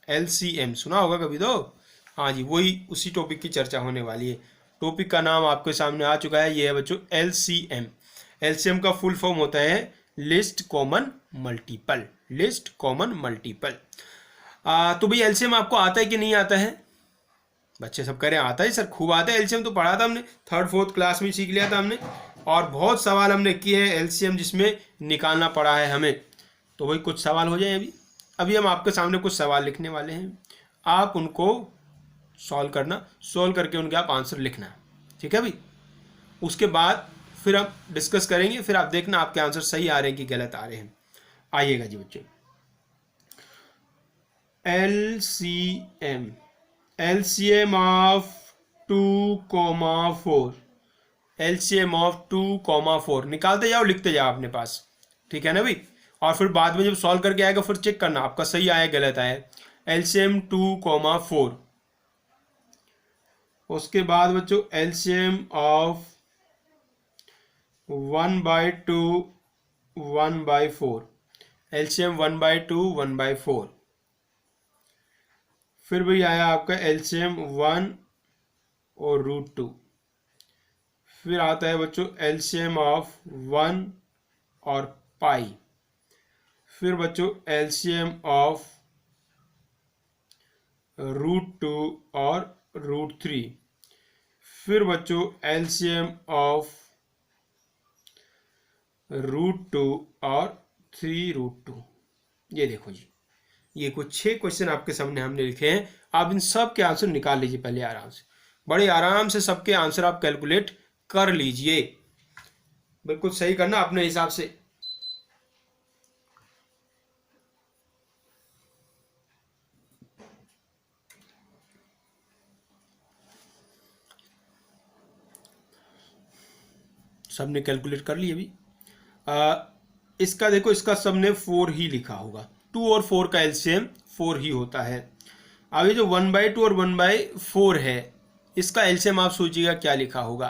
LCM सुना होगा कभी तो, हाँ जी, वही उसी टॉपिक की चर्चा होने वाली है। टॉपिक का नाम आपके सामने आ चुका है, ये है बच्चों LCM। LCM का फुल फॉर्म होता है list common multiple. List common multiple. तो भाई LCM आपको आता है कि नहीं आता है? बच्चे सब कह रहे हैं आता है सर, खूब आता है। LCM तो पढ़ा था हमने, 3rd-4th क्लास में सीख लिया था हमने, और बहुत सवाल हमने किए हैं LCM जिसमें निकालना पड़ा है हमें। तो वही कुछ सवाल हो जाए अभी। अभी हम आपके सामने कुछ सवाल लिखने वाले हैं, आप उनको सॉल्व करना, सॉल्व करके उनके आप आंसर लिखना, ठीक है भाई। उसके बाद फिर हम डिस्कस करेंगे, फिर आप देखना आपके आंसर सही आ रहे हैं कि गलत आ रहे हैं। आइएगा जी बच्चे, LCM, LCM of 2,4, LCM of 2,4 निकालते जाओ, लिखते जाओ अपने पास, ठीक है ना भाई। और फिर बाद में जब सॉल्व करके आएगा फिर चेक करना आपका सही आया गलत आया। LCM 2,4। उसके बाद बच्चों LCM ऑफ 1/2, 1/4, LCM 1/2, 1/4। फिर भी आया आपका LCM 1 और √2। फिर आता है बच्चों LCM ऑफ 1 और पाई। फिर बच्चों LCM ऑफ √2 और √3। फिर बच्चों LCM ऑफ √2 और 3√2। ये देखो जी, ये कुछ 6 क्वेश्चन आपके सामने हमने लिखे हैं। आप इन सब के आंसर निकाल लीजिए पहले आराम से, बड़े आराम से सबके आंसर आप कैलकुलेट कर लीजिए। बिल्कुल सही करना अपने हिसाब से। सबने कैलकुलेट कर लिए अभी। इसका देखो, इसका सबने 4 ही लिखा होगा। 2 और 4 का LCM 4 ही होता है। अब ये जो 1/2 और 1/4 है, इसका LCM आप सोचिएगा क्या लिखा होगा।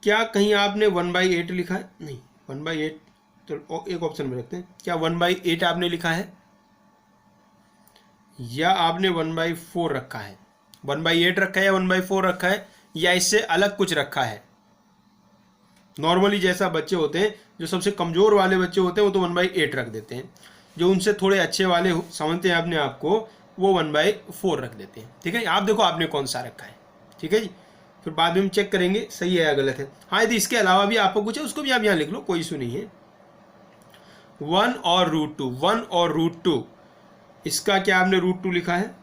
क्या कहीं आपने 1/8 लिखा है? नहीं, 1/8 तो एक ऑप्शन में रखते हैं। क्या 1/8 आपने लिखा है, या आपने 1/4 रखा है? 1/8 रखा है या 1/4 रखा है, या इससे अलग कुछ रखा है? नॉर्मली जैसा बच्चे होते हैं, जो सबसे कमज़ोर वाले बच्चे होते हैं वो तो 1/8 रख देते हैं। जो उनसे थोड़े अच्छे वाले समझते हैं अपने आप को, वो 1/4 रख देते हैं, ठीक है। आप देखो आपने कौन सा रखा है, ठीक है जी। फिर बाद में हम चेक करेंगे सही है या गलत है। हाँ, यदि इसके अलावा भी आपको कुछ है उसको भी आप यहाँ लिख लो, कोई इशू नहीं है। 1 और √2, 1 और √2, इसका क्या आपने √2 लिखा है?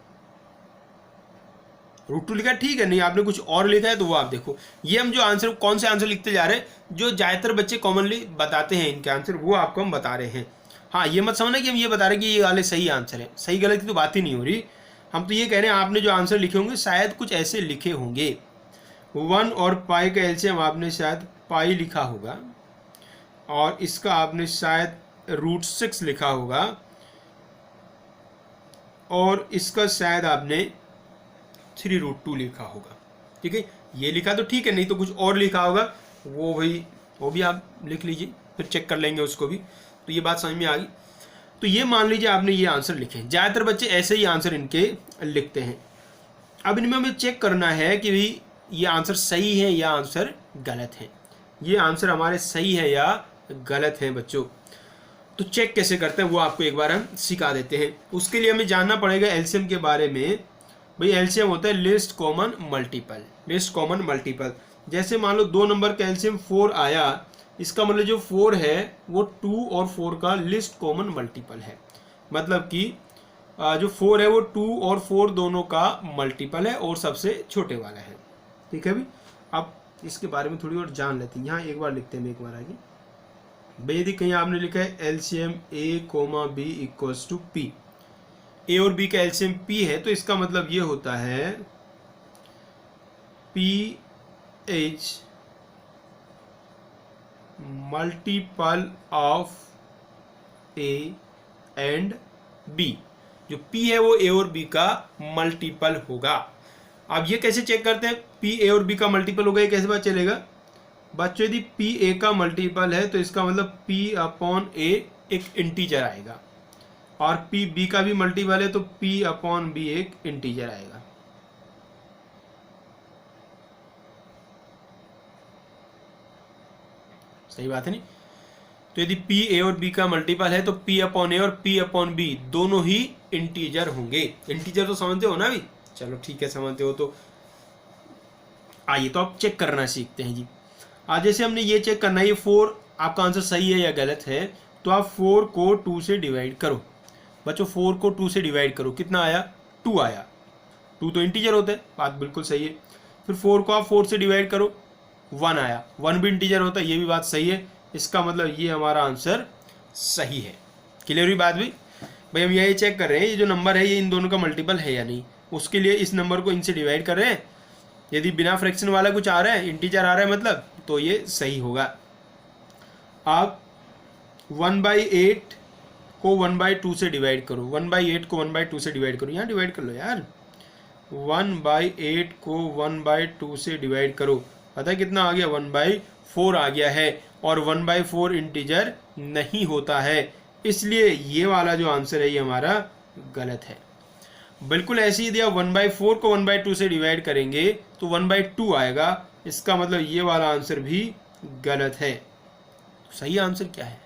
√2 लिखा है, ठीक है। नहीं आपने कुछ और लिखा है तो वो आप देखो। ये हम जो आंसर, कौन से आंसर लिखते जा रहे हैं, जो ज़्यादातर बच्चे कॉमनली बताते हैं इनके आंसर, वो आपको हम बता रहे हैं। हाँ, ये मत समझना कि हम ये बता रहे हैं कि ये वाले सही आंसर है। सही गलत की तो बात ही नहीं हो रही। हम तो ये कह रहे हैं आपने जो आंसर लिखे होंगे शायद कुछ ऐसे लिखे होंगे। 1 और पाई का LCM आपने शायद पाई लिखा होगा, और इसका आपने शायद √6 लिखा होगा, और इसका शायद आपने 3√2 लिखा होगा, ठीक है। ये लिखा तो ठीक है, नहीं तो कुछ और लिखा होगा, वो भी आप लिख लीजिए, फिर चेक कर लेंगे उसको भी। तो ये बात समझ में आ गई। तो ये मान लीजिए आपने ये आंसर लिखे। ज़्यादातर बच्चे ऐसे ही आंसर इनके लिखते हैं। अब इनमें हमें चेक करना है कि भाई ये आंसर सही है या आंसर गलत है। ये आंसर हमारे सही है या गलत है बच्चों। तो चेक कैसे करते हैं वो आपको एक बार हम सिखा देते हैं। उसके लिए हमें जानना पड़ेगा LCM के बारे में। भाई LCM होता है list common multiple. List common multiple, जैसे मान लो 2 नंबर का LCM 4 आया, इसका मतलब जो 4 है वो 2 और 4 का लिस्ट कॉमन मल्टीपल है। मतलब कि जो 4 है वो 2 और 4 दोनों का मल्टीपल है और सबसे छोटे वाला है, ठीक है भाई। अब इसके बारे में थोड़ी और जान लेते हैं। यहाँ एक बार लिखते हैं, एक बार आगे। भाई यदि कहीं आपने लिखा है LCM A, B = P, A और B का LCM P है, तो इसका मतलब ये होता है PH multiple of A and B। जो P है वो A और B का मल्टीपल होगा। अब ये कैसे चेक करते हैं P A और B का मल्टीपल होगा, ये कैसे पता चलेगा बच्चों? यदि P A का मल्टीपल है तो इसका मतलब P/A एक इंटीजर आएगा। और p b का भी मल्टीपल है तो p अपॉन b एक इंटीजर आएगा। सही बात है नहीं? तो यदि p a और b का मल्टीपल है तो p अपॉन a और p अपॉन b दोनों ही इंटीजर होंगे। इंटीजर तो समझते हो ना भी? चलो ठीक है, समझते हो तो आइए तो आप चेक करना सीखते हैं जी। आज जैसे हमने ये चेक करना है, ये 4 आपका आंसर सही है या गलत है, तो आप 4 को 2 से डिवाइड करो। बच्चों 4 को 2 से डिवाइड करो, कितना आया? 2 आया। 2 तो इंटीजर होता है, बात बिल्कुल सही है। फिर 4 को आप 4 से डिवाइड करो, 1 आया। 1 भी इंटीजर होता है, ये भी बात सही है। इसका मतलब ये हमारा आंसर सही है। क्लियर हुई बात भी? भाई हम यही चेक कर रहे हैं ये जो नंबर है ये इन दोनों का मल्टीपल है या नहीं। उसके लिए इस नंबर को इनसे डिवाइड कर रहे हैं। यदि बिना फ्रैक्शन वाला कुछ आ रहा है, इंटीजर आ रहा है मतलब, तो ये सही होगा। आप 1/8 को 1/2 से डिवाइड करो। 1/8 को 1/2 से डिवाइड करो, यहाँ डिवाइड कर लो यार। 1/8 को 1/2 से डिवाइड करो, पता है कितना आ गया? 1/4 आ गया है। और 1/4 इंटीजर नहीं होता है, इसलिए ये वाला जो आंसर है ये हमारा गलत है। बिल्कुल ऐसे ही यदि आप 1/4 को 1/2 से डिवाइड करेंगे तो 1/2 आएगा। इसका मतलब ये वाला आंसर भी गलत है। तो सही आंसर क्या है?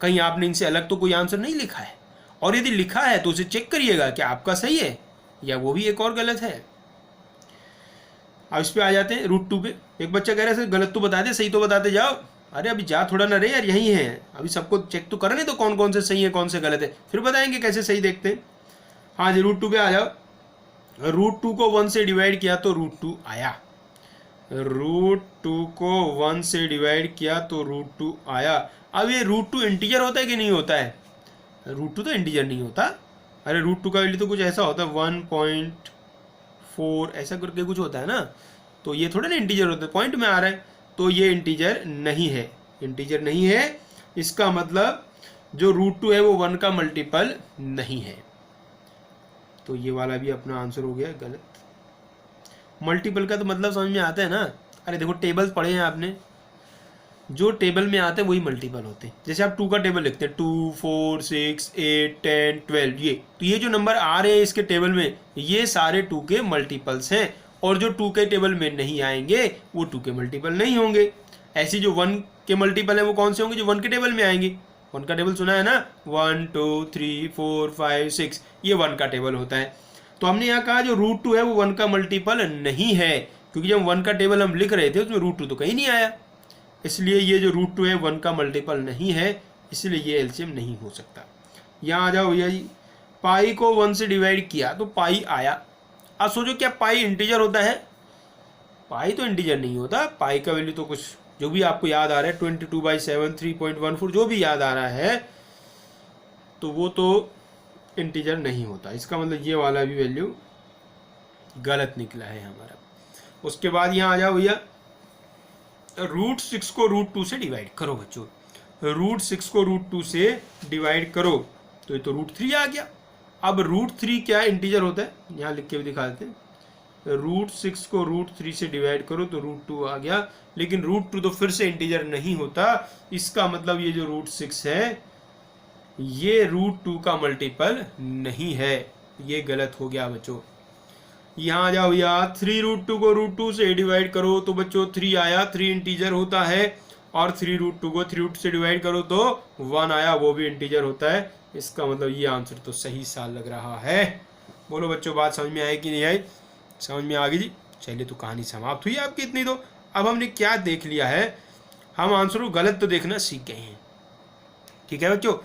कहीं आपने इनसे अलग तो कोई आंसर नहीं लिखा है, और यदि लिखा है तो उसे चेक करिएगा कि आपका सही है या वो भी एक और गलत है। अब इस पे आ जाते हैं √2 पे। एक बच्चा कह रहा है सर गलत तो बता दे, सही तो बताते जाओ। अरे अभी जा थोड़ा ना रहे यार, यही है, अभी सबको चेक तो करने तो कौन कौन से सही है कौन से गलत है, फिर बताएंगे कैसे सही देखते हैं। हाँ जी, √2 पे आ जाओ। √2 को 1 से डिवाइड किया तो √2 आया। √2 को 1 से डिवाइड किया तो √2 आया। अब ये √2 इंटीजर होता है कि नहीं होता है? √2 तो इंटीजर नहीं होता। अरे √2 का वैल्यू तो कुछ ऐसा होता है 1.4 ऐसा करके कुछ होता है ना, तो ये थोड़ा ना इंटीजर होता है, पॉइंट में आ रहा है, तो ये इंटीजर नहीं है। इंटीजर नहीं है, इसका मतलब जो √2 है वो 1 का मल्टीपल नहीं है। तो ये वाला भी अपना आंसर हो गया गलत। मल्टीपल का तो मतलब समझ में आता है ना? अरे देखो टेबल्स पढ़े हैं आपने, जो टेबल में आते हैं वही मल्टीपल होते हैं। जैसे आप 2 का टेबल लिखते हैं 2, 4, 6, 8, 10, 12, ये तो ये जो नंबर आ रहे हैं इसके टेबल में ये सारे 2 के मल्टीपल्स हैं, और जो 2 के टेबल में नहीं आएंगे वो 2 के मल्टीपल नहीं होंगे। ऐसे जो 1 के मल्टीपल है वो कौन से होंगे? जो 1 के टेबल में आएंगे। 1 का टेबल सुना है ना, 1, 2, 3, 4, 5, 6, ये 1 का टेबल होता है। तो हमने यहाँ कहा जो √2 है वो 1 का मल्टीपल नहीं है, क्योंकि जब 1 का टेबल हम लिख रहे थे उसमें √2 तो कहीं नहीं आया, इसलिए ये जो √2 है 1 का मल्टीपल नहीं है, इसलिए ये एलसीएम नहीं हो सकता। यहाँ आ जाओ भैया जी, पाई को 1 से डिवाइड किया तो पाई आया। अब सोचो क्या पाई इंटीजर होता है? पाई तो इंटीजर नहीं होता। पाई का वैल्यू तो कुछ जो भी आपको याद आ रहा है 22/7, 3.14 जो भी याद आ रहा है, तो वो तो इंटीजर नहीं होता। इसका मतलब ये वाला भी वैल्यू गलत निकला है हमारा। उसके बाद यहाँ आ जाओ भैया, √6 को √2 से डिवाइड करो बच्चों। √6 को √2 से डिवाइड करो तो ये तो √3 आ गया। अब √3 क्या इंटीजर होता है? यहाँ लिख के भी दिखा देते हैं। √6 को √3 से डिवाइड करो तो √2 आ गया, लेकिन √2 तो फिर से इंटीजर नहीं होता। इसका मतलब ये जो √6 है ये √2 का मल्टीपल नहीं है, ये गलत हो गया बच्चों। यहाँ आ जाओ भैया, 3√2 को √2 से डिवाइड करो तो बच्चों 3 आया। 3 इंटीजर होता है, और 3√2 को 3 से डिवाइड करो तो 1 आया, वो भी इंटीजर होता है। इसका मतलब ये आंसर तो सही सा लग रहा है। बोलो बच्चों, बात समझ में आई कि नहीं आई? समझ में आ गई जी। चलिए तो कहानी समाप्त हुई आपकी इतनी। तो अब हमने क्या देख लिया है, हम आंसर को गलत तो देखना सीख गए हैं। ठीक है बच्चों,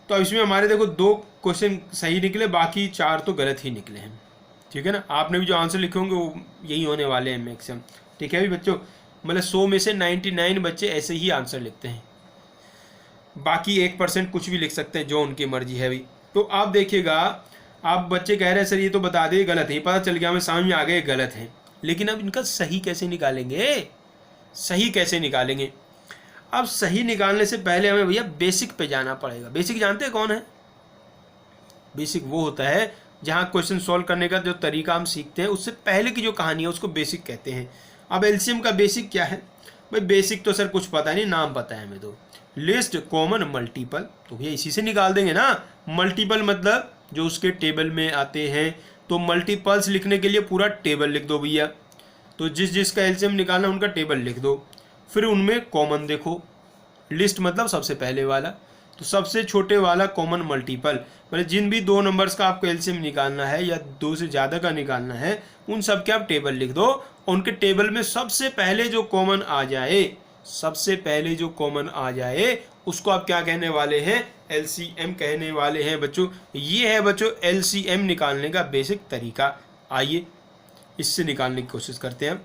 तो अब इसमें हमारे देखो 2 क्वेश्चन सही निकले, बाकी 4 तो गलत ही निकले हैं। ठीक है ना? आपने भी जो आंसर लिखे होंगे वो यही होने वाले हैं मैक्सिमम। ठीक है भी बच्चों, मतलब 100 में से 99 बच्चे ऐसे ही आंसर लिखते हैं, बाकी 1% कुछ भी लिख सकते हैं जो उनकी मर्जी है भी। तो आप देखिएगा, आप बच्चे कह रहे हैं सर ये तो बता दे गलत है, पता चल गया हमें, समझ में आ गए गलत है, लेकिन अब इनका सही कैसे निकालेंगे? सही कैसे निकालेंगे? अब सही निकालने से पहले हमें भैया बेसिक पे जाना पड़ेगा। बेसिक जानते हैं कौन है? बेसिक वो होता है जहाँ क्वेश्चन सॉल्व करने का जो तरीका हम सीखते हैं उससे पहले की जो कहानी है उसको बेसिक कहते हैं। अब एलसीएम का बेसिक क्या है? भाई बेसिक तो सर कुछ पता नहीं, नाम पता है हमें। तो लिस्ट कॉमन मल्टीपल, तो भैया इसी से निकाल देंगे ना। मल्टीपल मतलब जो उसके टेबल में आते हैं, तो मल्टीपल्स लिखने के लिए पूरा टेबल लिख दो भैया। तो जिस जिसका एलसीएम निकालना उनका टेबल लिख दो, फिर उनमें कॉमन देखो। लिस्ट मतलब सबसे पहले वाला, तो सबसे छोटे वाला कॉमन मल्टीपल, मतलब जिन भी दो नंबर्स का आपको एलसीएम निकालना है या दो से ज़्यादा का निकालना है, उन सब के आप टेबल लिख दो। उनके टेबल में सबसे पहले जो कॉमन आ जाए, सबसे पहले जो कॉमन आ जाए उसको आप क्या कहने वाले हैं, एलसीएम कहने वाले हैं बच्चों। ये है बच्चों एलसीएम निकालने का बेसिक तरीका। आइए इससे निकालने की कोशिश करते हैं।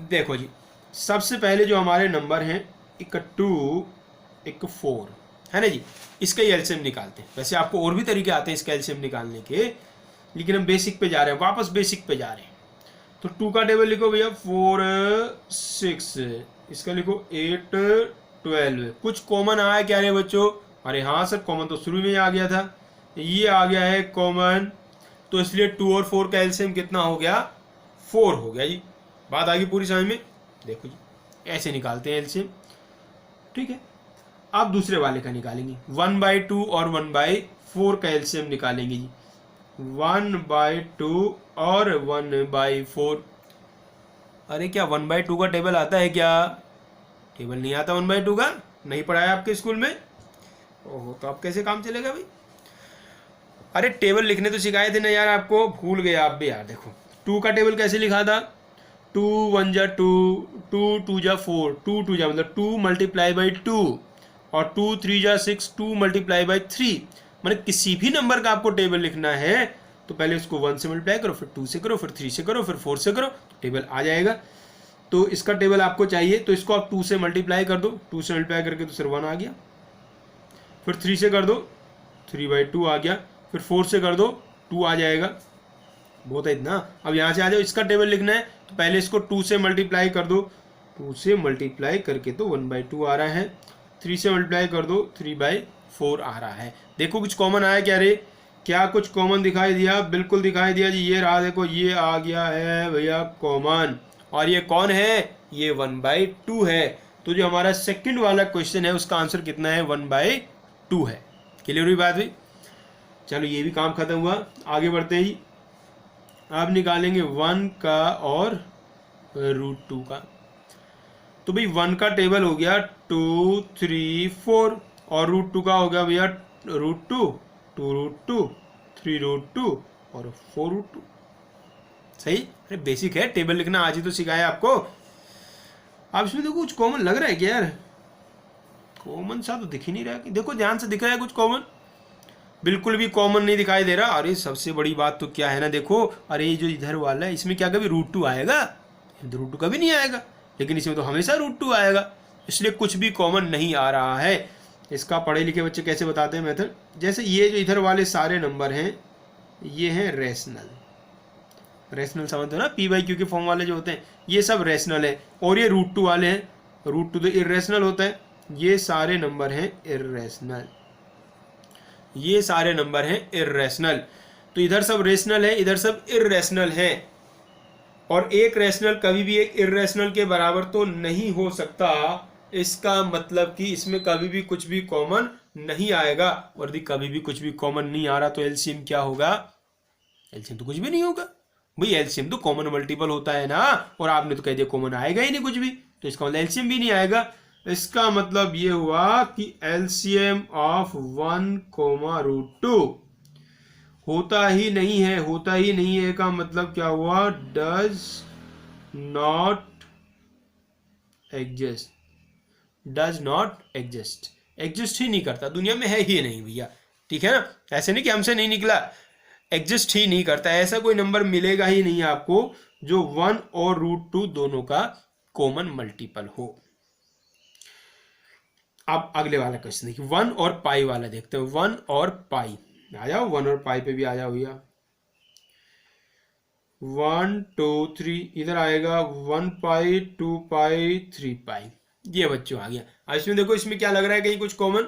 देखो जी, सबसे पहले जो हमारे नंबर हैं, एक 2 एक 4 है ना जी, इसका ही एलसीएम निकालते हैं। वैसे आपको और भी तरीके आते हैं इसका एलसीएम निकालने के, लेकिन हम बेसिक पे जा रहे हैं, वापस बेसिक पे जा रहे हैं। तो 2 का टेबल लिखो भैया 4 6, इसका लिखो 8 12। कुछ कॉमन आया क्या रे बच्चों? अरे हाँ सर, कॉमन तो शुरू में ही आ गया था, ये आ गया है कॉमन, तो इसलिए 2 और 4 का एलसीएम कितना हो गया? 4 हो गया जी। बात आ गई पूरी समझ में? देखो जी ऐसे निकालते हैं एलसीएम, ठीक है। आप दूसरे वाले का निकालेंगे, 1/2 और 1/4 का एलसीएम निकालेंगे जी। 1/2 और 1/4। अरे क्या 1/2 का टेबल आता है क्या? टेबल नहीं आता 1/2 का? नहीं पढ़ाया आपके स्कूल में? ओहो, तो अब कैसे काम चलेगा भाई? अरे टेबल लिखने तो सिखाए थे ना यार आपको, भूल गए आप भी यार। देखो 2 का टेबल कैसे लिखा था? 2 1 जा 2, 2 2 जा 4, 2 2 जा मतलब 2 मल्टीप्लाई बाई 2, और 2 3 जा 6, 2 मल्टीप्लाई बाई 3। मतलब किसी भी नंबर का आपको टेबल लिखना है तो पहले उसको 1 से मल्टीप्लाई करो, फिर 2 से करो, फिर 3 से करो, फिर 4 से करो, तो टेबल आ जाएगा। तो इसका टेबल आपको चाहिए तो इसको आप 2 से मल्टीप्लाई कर दो, 2 से मल्टीप्लाई करके तो सिर्फ 1 आ गया, फिर 3 से कर दो 3/2 आ गया, फिर 4 से कर दो 2 आ जाएगा। बहुत है इतना। अब यहाँ से आ जाओ, इसका टेबल लिखना है तो पहले इसको 2 से मल्टीप्लाई कर दो, 2 से मल्टीप्लाई करके तो 1/2 आ रहा है, 3 से मल्टीप्लाई कर दो 3/4 आ रहा है। देखो कुछ कॉमन आया क्या रे? क्या कुछ कॉमन दिखाई दिया? बिल्कुल दिखाई दिया जी, ये रहा देखो, ये आ गया है भैया कॉमन। और ये कौन है? ये 1/2 है। तो जो हमारा सेकंड वाला क्वेश्चन है उसका आंसर कितना है? 1/2 है। क्लियर हुई बात हुई? चलो ये भी काम खत्म हुआ, आगे बढ़ते हैं जी। आप निकालेंगे 1 का और √2 का। तो भाई 1 का टेबल हो गया 2 3 4, और √2 का हो गया भैया √2 2√2 3√2 और 4√2। सही? अरे बेसिक है, टेबल लिखना आज ही तो सिखाया आपको। आप इसमें देखो कुछ कॉमन लग रहा है क्या यार? कॉमन सा तो दिख ही नहीं रहा है। देखो ध्यान से, दिख रहा है कुछ कॉमन? बिल्कुल भी कॉमन नहीं दिखाई दे रहा। अरे सबसे बड़ी बात तो क्या है ना, देखो, अरे ये जो इधर वाला है इसमें क्या कभी √2 आएगा? √2 कभी नहीं आएगा, लेकिन इसमें तो हमेशा √2 आएगा, इसलिए कुछ भी कॉमन नहीं आ रहा है। इसका पढ़े लिखे बच्चे कैसे बताते हैं मेथड? जैसे ये जो इधर वाले सारे नंबर हैं ये हैं रेशनल। रेशनल समझते हो ना, P/Q के फॉर्म वाले जो होते हैं, ये सब रेशनल है। और ये √2 वाले हैं, √2 तो इरेशनल होता है। ये सारे नंबर हैं इरेशनल, ये सारे नंबर हैं इरेशनल। तो इधर सब रेशनल है, इधर सब इरेशनल है। और एक रेशनल कभी भी एक इरेशनल के बराबर तो नहीं हो सकता। इसका मतलब कि इसमें कभी भी कुछ भी कॉमन नहीं आएगा। और यदि कभी भी कुछ भी कॉमन नहीं आ रहा तो एलसीएम क्या होगा? एलसीएम तो कुछ भी नहीं होगा भाई। एलसीएम तो कॉमन मल्टीपल होता है ना, और आपने तो कह दिया कॉमन आएगा ही नहीं कुछ भी, तो इसका मतलब एलसीएम भी नहीं आएगा। इसका मतलब ये हुआ कि एलसीएम ऑफ 1, √2 होता ही नहीं है। होता ही नहीं है का मतलब क्या हुआ? Does not exist. Does not exist, exist ही नहीं करता, दुनिया में है ही नहीं भैया। ठीक है ना? ऐसे नहीं कि हमसे नहीं निकला, एग्जिस्ट ही नहीं करता। ऐसा कोई नंबर मिलेगा ही नहीं आपको जो 1 और √2 दोनों का कॉमन मल्टीपल हो। अब अगले वाला क्वेश्चन देखिए, 1 और पाई वाला देखते हैं। 1 और पाई, आ जाओ 1 और पाई पे भी आ जाओ भैया। 1 2 3 इधर आएगा, 1 पाई 2 पाई 3 पाई। ये बच्चों आ गया। अब इसमें देखो, इसमें क्या लग रहा है कहीं कुछ कॉमन?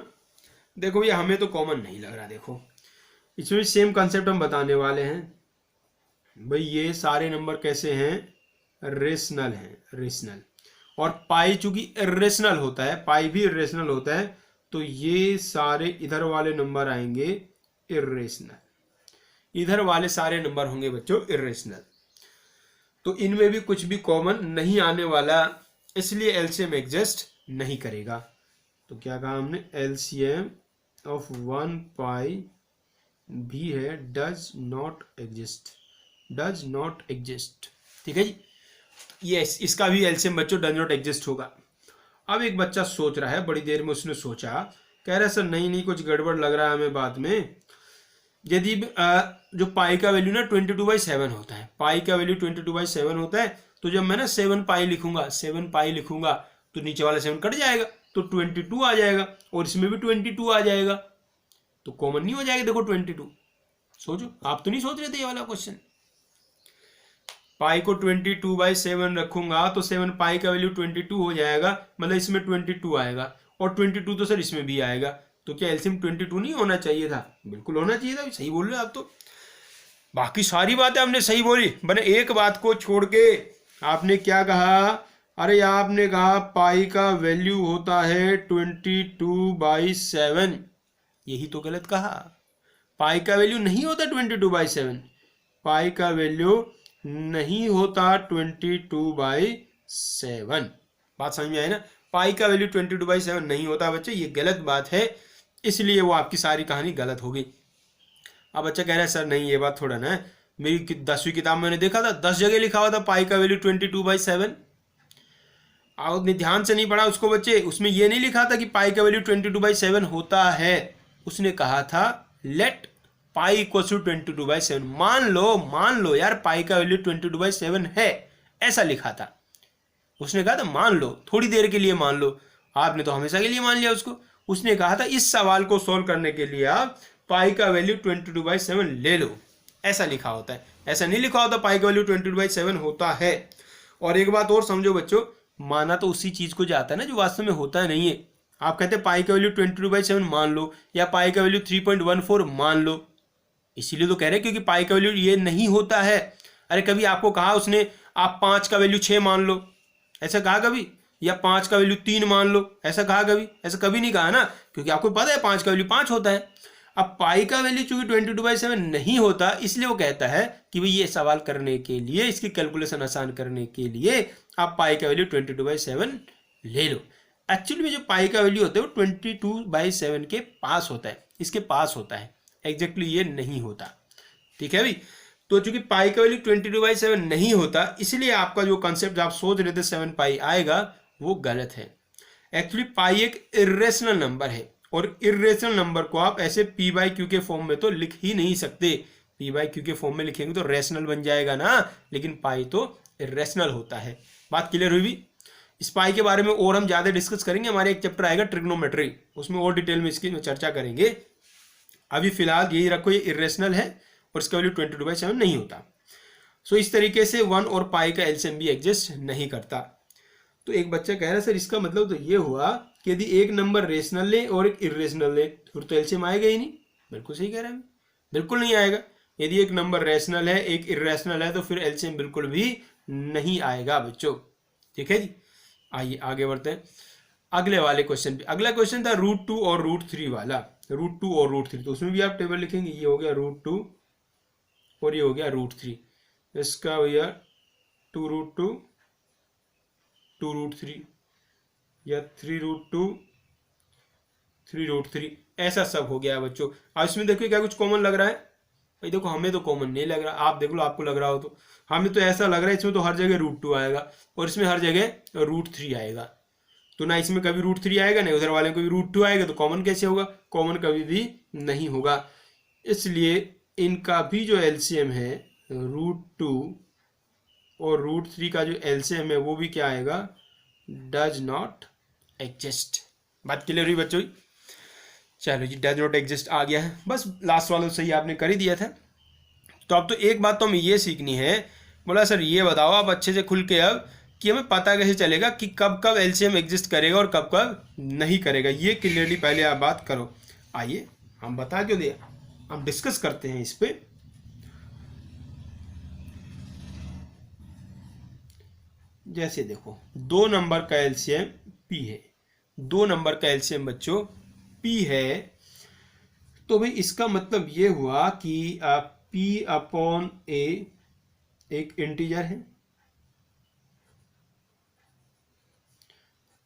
देखो ये हमें तो कॉमन नहीं लग रहा। देखो इसमें सेम कंसेप्ट हम बताने वाले हैं भाई। ये सारे नंबर कैसे हैं? रेशनल हैं, रेशनल। और पाई चूंकि इरेशनल होता है, पाई भी इरेशनल होता है, तो ये सारे इधर वाले नंबर आएंगे इरेशनल, इधर वाले सारे नंबर होंगे बच्चों इरेशनल। तो इनमें भी कुछ भी कॉमन नहीं आने वाला, इसलिए एलसीएम एग्जिस्ट नहीं करेगा। तो क्या कहा हमने, एलसीएम ऑफ 1 पाई भी है does not exist, does not exist. ठीक है जी, यस, इसका भी एलसीएम बच्चों डज नॉट एग्जिस्ट होगा। अब एक बच्चा सोच रहा है, बड़ी देर में उसने सोचा, कह रहा है सर नहीं कुछ गड़बड़ लग रहा है हमें बात में। यदि जो पाई का वैल्यू ना 22/7 होता है, पाई का वैल्यू 22/7 होता है, तो जब मैं ना 7 पाई लिखूंगा, 7 पाई लिखूंगा, तो नीचे वाला 7 कट जाएगा, तो 22 आ जाएगा, और इसमें भी 22 आ जाएगा, तो कॉमन नहीं हो जाएगा। देखो 22, सोचो, आप तो नहीं सोच रहे थे ये वाला क्वेश्चन। पाई को 22/7 रखूंगा तो 7 पाई का वैल्यू 22 हो जाएगा, मतलब इसमें 22 आएगा, और 22 तो सर इसमें भी आएगा, तो क्या एलसीएम 22 नहीं होना चाहिए था? बिल्कुल होना चाहिए था, सही बोल रहे हो आप तो। बाकी सारी बातें हमने सही बोली, मैंने एक बात को छोड़ के आपने क्या कहा, अरे आपने कहा पाई का वैल्यू होता है 22/7, यही तो गलत कहा। पाई का वैल्यू नहीं होता 22/7, पाई का वैल्यू नहीं होता 22/7। बात समझ में आई ना? पाई का वैल्यू 22/7 नहीं होता बच्चे, ये गलत बात है, इसलिए वो आपकी सारी कहानी गलत होगी। अब बच्चा कह रहा है सर नहीं ये बात थोड़ा ना है, मेरी 10वीं किताब में मैंने देखा था 10 जगह लिखा हुआ था पाई का वैल्यू 22/7। आपने ध्यान से नहीं पढ़ा उसको बच्चे, उसमें ये नहीं लिखा था कि पाई का वैल्यू 22/7 होता है, उसने कहा था लेट पाई इक्वल टू 22/7, मान लो यार पाई का वैल्यू 22/7 है, ऐसा लिखा था। उसने कहा था मान लो, थोड़ी देर के लिए मान लो, आपने तो हमेशा के लिए मान लिया उसको। उसने कहा था इस सवाल को सोल्व करने के लिए आप पाई का वैल्यू 22/7 ले लो, ऐसा लिखा होता है, ऐसा नहीं लिखा होता पाई का वैल्यू 22/7 होता है। और एक बात और समझो बच्चों, माना तो उसी चीज को जाता है ना जो वास्तव में होता नहीं है। आप कहते हैं पाई का वैल्यू 22/7 मान लो, या पाई का वैल्यू 3.14 मान लो, इसीलिए तो कह रहे हैं क्योंकि पाई का वैल्यू ये नहीं होता है। अरे कभी आपको कहा उसने आप 5 का वैल्यू 6 मान लो, ऐसा कहा कभी? या 5 का वैल्यू 3 मान लो, ऐसा कहा कभी? ऐसा कभी नहीं कहा ना, क्योंकि आपको पता है 5 का वैल्यू 5 होता है। अब पाई का वैल्यू चूंकि 22/7 नहीं होता, इसलिए वो कहता है कि भाई ये सवाल करने के लिए, इसकी कैलकुलेशन आसान करने के लिए आप पाई का वैल्यू 22/7 ले लो। एक्चुअली में जो पाई का वैल्यू होता है वो 22/7 के पास होता है, इसके पास होता है, एग्जैक्टली ये नहीं होता। ठीक है भाई, तो चूंकि पाई का वैल्यू 22/7 नहीं होता, इसलिए आपका जो कंसेप्ट आप सोच रहे थे 7 पाई आएगा वो गलत है। एक्चुअली पाई एक इरेशनल नंबर है, और इरेशनल नंबर को आप ऐसे p/q के फॉर्म में तो लिख ही नहीं सकते। p/q के फॉर्म में लिखेंगे तो रेशनल बन जाएगा ना, लेकिन पाई तो इरेशनल होता है। बात क्लियर हुई भी? इस पाई के बारे में और हम ज्यादा डिस्कस करेंगे, हमारे एक चैप्टर आएगा ट्रिग्नोमेट्री, उसमें और डिटेल में इसकी चर्चा करेंगे। अभी फिलहाल यही रखो, ये इरेशनल है और इसका वैल्यू 22/7 नहीं होता। सो इस तरीके से 1 और पाई का एलसीएम भी एग्जिस्ट नहीं करता। तो एक बच्चा कह रहा है सर इसका मतलब तो ये हुआ कि यदि एक नंबर रेशनल ले और एक इरेशनल ले फिर तो एलसीएम आएगा ही नहीं। बिल्कुल सही कह रहे हैं, बिल्कुल नहीं आएगा। यदि एक नंबर रेशनल है एक इरेशनल है तो फिर एलसीएम बिल्कुल भी नहीं आएगा बच्चों। ठीक है जी, आइए आगे बढ़ते हैं अगले वाले क्वेश्चन पे। अगला क्वेश्चन था √2 और √3 वाला। √2 और √3, तो उसमें भी आप टेबल लिखेंगे, ये हो गया √2 और ये हो गया √3। इसका भैया 2√2 2√3 या 3√2 3√3, ऐसा सब हो गया बच्चों। अब इसमें देखिए क्या कुछ कॉमन लग रहा है? भाई देखो हमें तो कॉमन नहीं लग रहा, आप देख लो आपको लग रहा हो तो। हमें तो ऐसा लग रहा है इसमें तो हर जगह √2 आएगा और इसमें हर जगह √3 आएगा। तो ना इसमें कभी √3 आएगा ना उधर वाले को भी √2 आएगा, तो कॉमन कैसे होगा? कॉमन कभी भी नहीं होगा। इसलिए इनका भी जो एलसीएम है √2 और √3 का जो एलसीएम है वो भी क्या आएगा? Does not exist. बात क्लियर हुई बच्चों? चलो जी, डज नॉट एग्जिस्ट आ गया है, बस लास्ट वाला तो सही आपने कर ही दिया था। तो अब तो एक बात तो हमें ये सीखनी है, बोला सर ये बताओ आप अच्छे से खुल के अब कि हमें पता कैसे चलेगा कि कब कब एलसीएम एग्जिस्ट करेगा और कब कब नहीं करेगा, ये क्लियरली पहले आप बात करो। आइए हम बता क्यों दिया, हम डिस्कस करते हैं इस पे। जैसे देखो 2 नंबर का एलसीएम पी है, 2 नंबर का एलसीएम बच्चों पी है, तो भाई इसका मतलब ये हुआ कि पी अपॉन ए एक इंटीजर है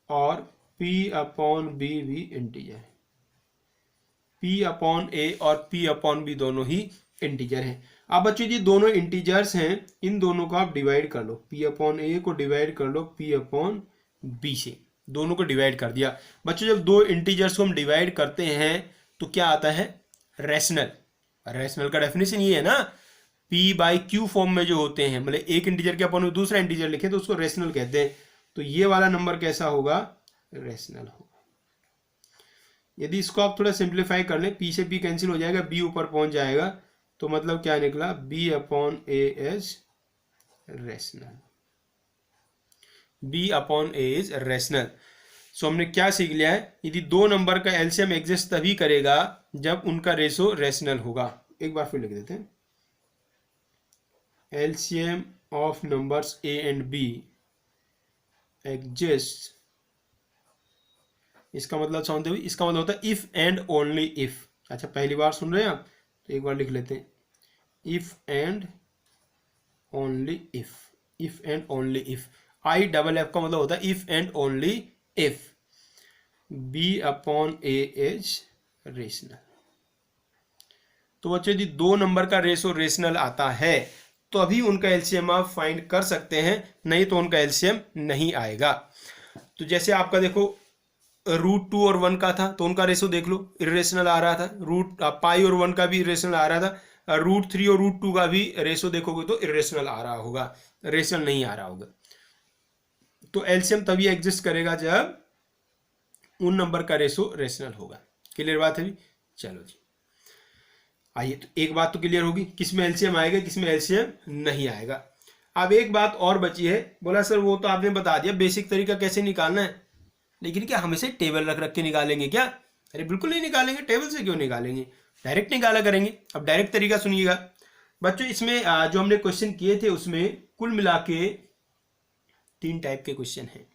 और पी अपॉन बी भी इंटीजर है। पी अपॉन ए और पी अपॉन बी दोनों ही इंटीजर हैं। अब बच्चों ये दोनों इंटीजर्स हैं, इन दोनों को आप डिवाइड कर लो, पी अपॉन ए को डिवाइड कर लो पी अपॉन बी से, दोनों को डिवाइड कर दिया। बच्चों जब दो इंटीजर्स को हम डिवाइड करते हैं तो क्या आता है? रैशनल। रैशनल का डेफिनेशन ये है ना, पी बाई क्यू फॉर्म में जो होते हैं, मतलब एक इंटीजर के अपॉन में दूसरा इंटीजर लिखे तो उसको रैशनल कहते हैं। तो ये वाला नंबर कैसा होगा? रैशनल होगा। यदि इसको आप थोड़ा सिंप्लीफाई कर लें, पी से पी कैंसिल हो जाएगा, बी ऊपर पहुंच जाएगा, तो मतलब क्या निकला? B upon a is rational. B upon a is rational. So हमने क्या सीख लिया है? यदि दो नंबर का एलसीएम एग्जिस्ट तभी करेगा जब उनका रेशो रैशनल होगा। एक बार फिर लिख देते हैं, LCM of numbers A and be exist, इसका मतलब समझते हुए, इसका मतलब होता है इफ एंड ओनली इफ। अच्छा पहली बार सुन रहे हैं आप, तो एक बार लिख लेते हैं, if and only if. If and only if, i double f का मतलब होता है if and only if b upon a is rational. तो बच्चों यदि दो नंबर का रेशो रेशनल आता है तो अभी उनका एलसीएम आप फाइंड कर सकते हैं, नहीं तो उनका एलसीएम नहीं आएगा। तो जैसे आपका देखो √2 और 1 का था तो उनका रेशो देख लो, इरेशनल आ रहा था। पाई और 1 का भी इरेशनल आ रहा था। √3 और √2 का भी रेशो देखोगे तो इरेशनल आ रहा होगा, रेशनल नहीं आ रहा होगा। तो एलसीएम तभी एग्जिस्ट करेगा जब उन नंबर का रेशो रेशनल होगा। क्लियर बात है भी? चलो जी, आइए, तो एक बात तो क्लियर होगी, किसमें एलसीएम आएगा, किसमें एलसीएम नहीं आएगा। अब एक बात और बची है, बोला सर वो तो आपने बता दिया बेसिक तरीका कैसे निकालना है, लेकिन क्या हम इसे टेबल रख रख के निकालेंगे क्या? अरे बिल्कुल नहीं निकालेंगे, टेबल से क्यों निकालेंगे, डायरेक्ट निकाला करेंगे। अब डायरेक्ट तरीका सुनिएगा बच्चों, इसमें जो हमने क्वेश्चन किए थे उसमें कुल मिला के 3 टाइप के क्वेश्चन हैं।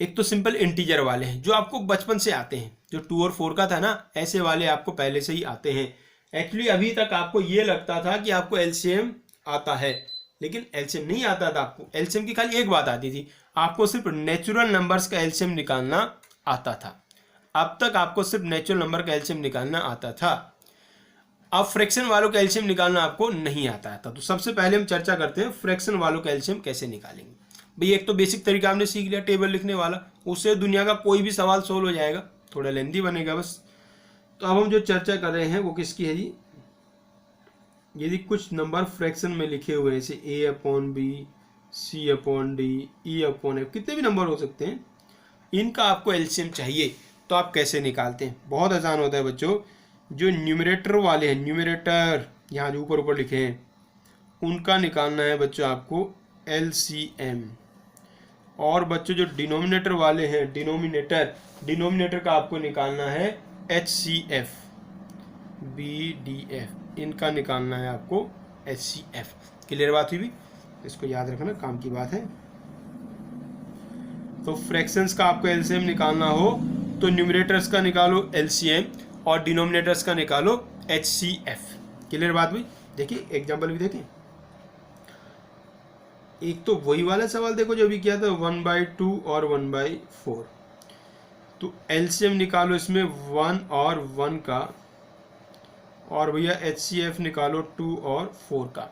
एक तो सिंपल इंटीजर वाले हैं जो आपको बचपन से आते हैं, जो 2 और 4 का था ना, ऐसे वाले आपको पहले से ही आते हैं। एक्चुअली अभी तक आपको ये लगता था कि आपको एलसीएम आता है, लेकिन एलसीएम नहीं आता था। आपको एलसीएम की खाली एक बात आती थी, आपको सिर्फ नेचुरल नंबर्स का एलसीएम निकालना आता था। अब तक आपको सिर्फ नेचुरल नंबर का एलसीएम निकालना आता था। अब फ्रैक्शन वालों का एलसीएम निकालना आपको नहीं आता था। तो सबसे पहले हम चर्चा करते हैं फ्रैक्शन वालों का एलसीएम कैसे निकालेंगे। भाई एक तो बेसिक तरीका आपने सीख लिया टेबल लिखने वाला, उससे दुनिया का कोई भी सवाल सोल्व हो जाएगा, थोड़ा लेंथी बनेगा बस। तो अब हम जो चर्चा कर रहे हैं वो किसकी है जी? यदि कुछ नंबर फ्रैक्शन में लिखे हुए हैं, जैसे a upon b, c upon d, e upon f, कितने भी नंबर हो सकते हैं, इनका आपको एलसीएम चाहिए, तो आप कैसे निकालते हैं? बहुत आसान होता है बच्चों। जो न्यूमरेटर वाले हैं, न्यूमरेटर यहाँ जो ऊपर ऊपर लिखे हैं, उनका निकालना है बच्चों आपको एलसीएम। और बच्चों जो डिनोमिनेटर वाले हैं, डिनोमिनेटर का आपको निकालना है एचसीएफ, बीडीएफ, इनका निकालना है आपको एचसीएफ। क्लियर बात हुई भी? इसको याद रखना, काम की बात है। तो फ्रैक्शंस का आपको एलसीएम निकालना हो तो न्यूमरेटर्स का निकालो एलसीएम और डिनोमिनेटर्स का निकालो एचसीएफ। क्लियर बात हुई? देखिए एग्जांपल भी देखें। एक तो वही वाला सवाल देखो जो अभी किया था, 1/2 और 1/4। तो एलसीएम निकालो इसमें 1 और 1 का, और भैया एचसीएफ निकालो 2 और 4 का।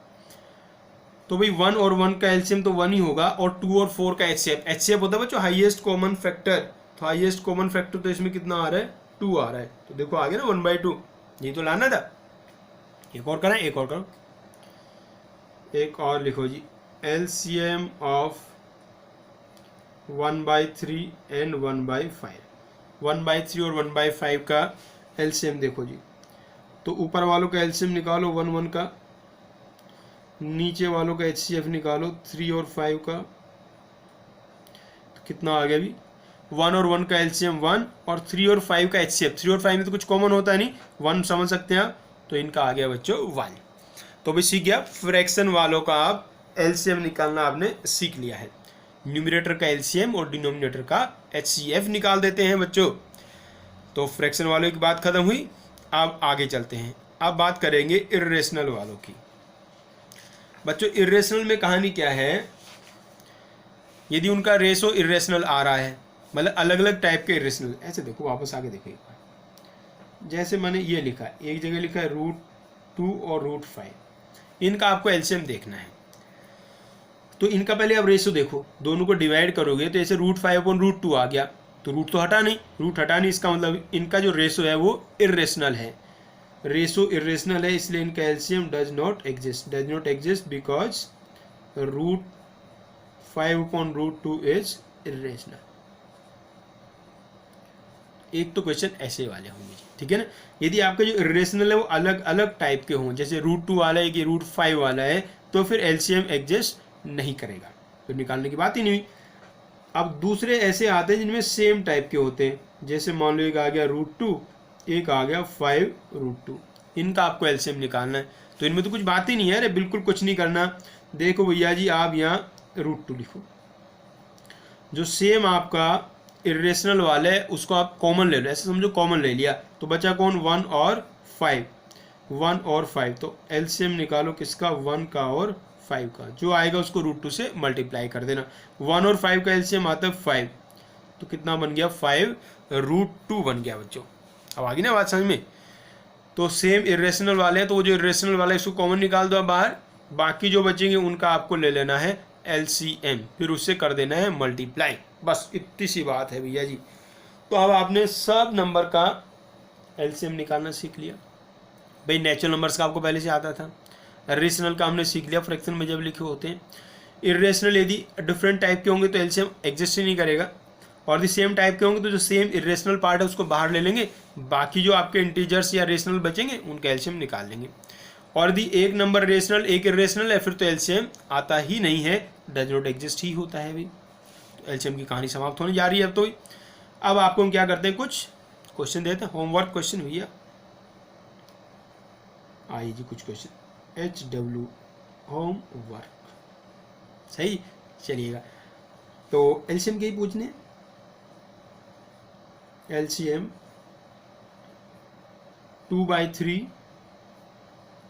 तो भाई 1 और 1 का एलसीएम तो 1 ही होगा, और 2 और 4 का एचसीएफ। एचसीएफ होता है बच्चों हाईएस्ट कॉमन फैक्टर। तो हाईएस्ट कॉमन फैक्टर तो इसमें कितना आ रहा है? 2 आ रहा है। तो देखो आ गया ना 1/2, यही तो लाना था। एक और करें, एक और करो, एक और लिखो जी, एलसीएम ऑफ 1/3 एंड 1/5। 1/3 और 1/5 का एलसीएम देखो जी। तो ऊपर वालों का एलसीएम निकालो 1 1 का, नीचे वालों का एचसीएफ निकालो 3 और 5 का। तो कितना आ गया भी? 1 और 1 का एलसीएम 1 और 3 और 5 का एचसीएफ। 3 और 5 में तो कुछ कॉमन होता नहीं, 1 समझ सकते हैं आप। तो इनका आ गया बच्चों 1। तो भी सीख गया, फ्रैक्शन वालों का आप एलसीएम निकालना आपने सीख लिया है। न्यूमरेटर का एलसीएम और डिनोमिनेटर का एचसीएफ निकाल देते हैं बच्चों। तो फ्रैक्शन वालों की बात खत्म हुई। अब आगे चलते हैं, अब बात करेंगे इर्रेशनल वालों की। बच्चों इर्रेशनल में कहानी क्या है, यदि उनका रेशो इर्रेशनल आ रहा है, मतलब अलग अलग टाइप के इर्रेशनल, ऐसे देखो वापस आगे देखो एक बार, जैसे मैंने ये लिखा है, एक जगह लिखा है √2 और √5, इनका आपको एलसीएम देखना है। तो इनका पहले आप रेशो देखो, दोनों को डिवाइड करोगे तो ऐसे √5/√2 आ गया, तो रूट तो हटा नहीं, रूट हटा नहीं, इसका मतलब इनका जो रेशो है वो इर्रेशनल है, रेशो इर्रेशनल है, इसलिए इनका LCM does not exist because √5/√2 is irrational. एक तो क्वेश्चन ऐसे वाले होंगे, ठीक है ना। यदि आपका जो इर्रेशनल है वो अलग अलग टाइप के हों, जैसे √2 वाला है कि √5 वाला है, तो फिर एलसीएम एग्जिस्ट नहीं करेगा, फिर निकालने की बात ही नहीं हुई। अब दूसरे ऐसे आते हैं जिनमें सेम टाइप के होते हैं, जैसे मान लो एक आ गया √2, एक आ गया 5√2, इनका आपको एलसीएम निकालना है। तो इनमें तो कुछ बात ही नहीं है, अरे बिल्कुल कुछ नहीं करना। देखो भैया जी, आप यहाँ √2 लिखो, जो सेम आपका इर्रेशनल वाला है उसको आप कॉमन ले लो, ऐसे समझो कॉमन ले लिया, तो बचा कौन, 1 और 5, 1 और 5, तो एलसीएम निकालो किसका, 1 का और 5 का, जो आएगा उसको √2 से मल्टीप्लाई कर देना। 1 और 5 का एलसीएम आता है 5, तो कितना बन गया, 5√2 बन गया बच्चों। अब आ गई ना बात समझ में। तो सेम इर्रेशनल वाले हैं, तो वो जो इर्रेशनल वाला है उसको कॉमन निकाल दो बाहर, बाकी जो बचेंगे उनका आपको ले लेना है एलसीएम, फिर उससे कर देना है मल्टीप्लाई, बस इतनी सी बात है भैया जी। तो अब आपने सब नंबर का एलसीएम निकालना सीख लिया। भाई नेचुरल नंबर्स का आपको पहले से आता था, रेशनल का हमने सीख लिया फ्रैक्शन में जब लिखे होते हैं। इर्रेशनल यदि डिफरेंट टाइप के होंगे तो एलसीएम एग्जिस्ट ही नहीं करेगा, और द सेम टाइप के होंगे तो जो सेम इर्रेशनल पार्ट है उसको बाहर ले लेंगे, बाकी जो आपके इंटीजर्स या रेशनल बचेंगे उनका एलसीएम निकाल लेंगे। और दी एक नंबर रेशनल एक इर्रेशनल है, फिर तो एलसीएम आता ही नहीं है, डज नॉट एग्जिस्ट ही होता है भाई। तो एलसीएम की कहानी समाप्त होने जा रही है अब। तो अब आपको हम क्या करते हैं, कुछ क्वेश्चन देते हैं, होमवर्क क्वेश्चन भैया। आइए जी कुछ क्वेश्चन, HW होमवर्क, सही चलिएगा। तो एलसीएम के ही पूछने, एलसीएम 2/3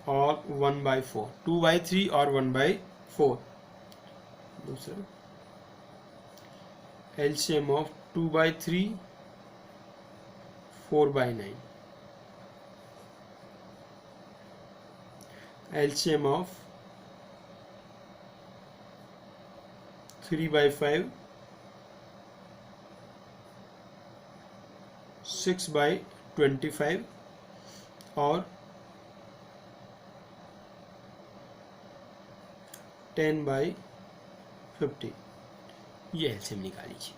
और 1/4, 2/3 और 1/4। दूसरा एलसीएम ऑफ 2/3 4/9, एलसीएम ऑफ 3/5 6/25 और 10/50, ये एलसीएम निकाल लीजिए।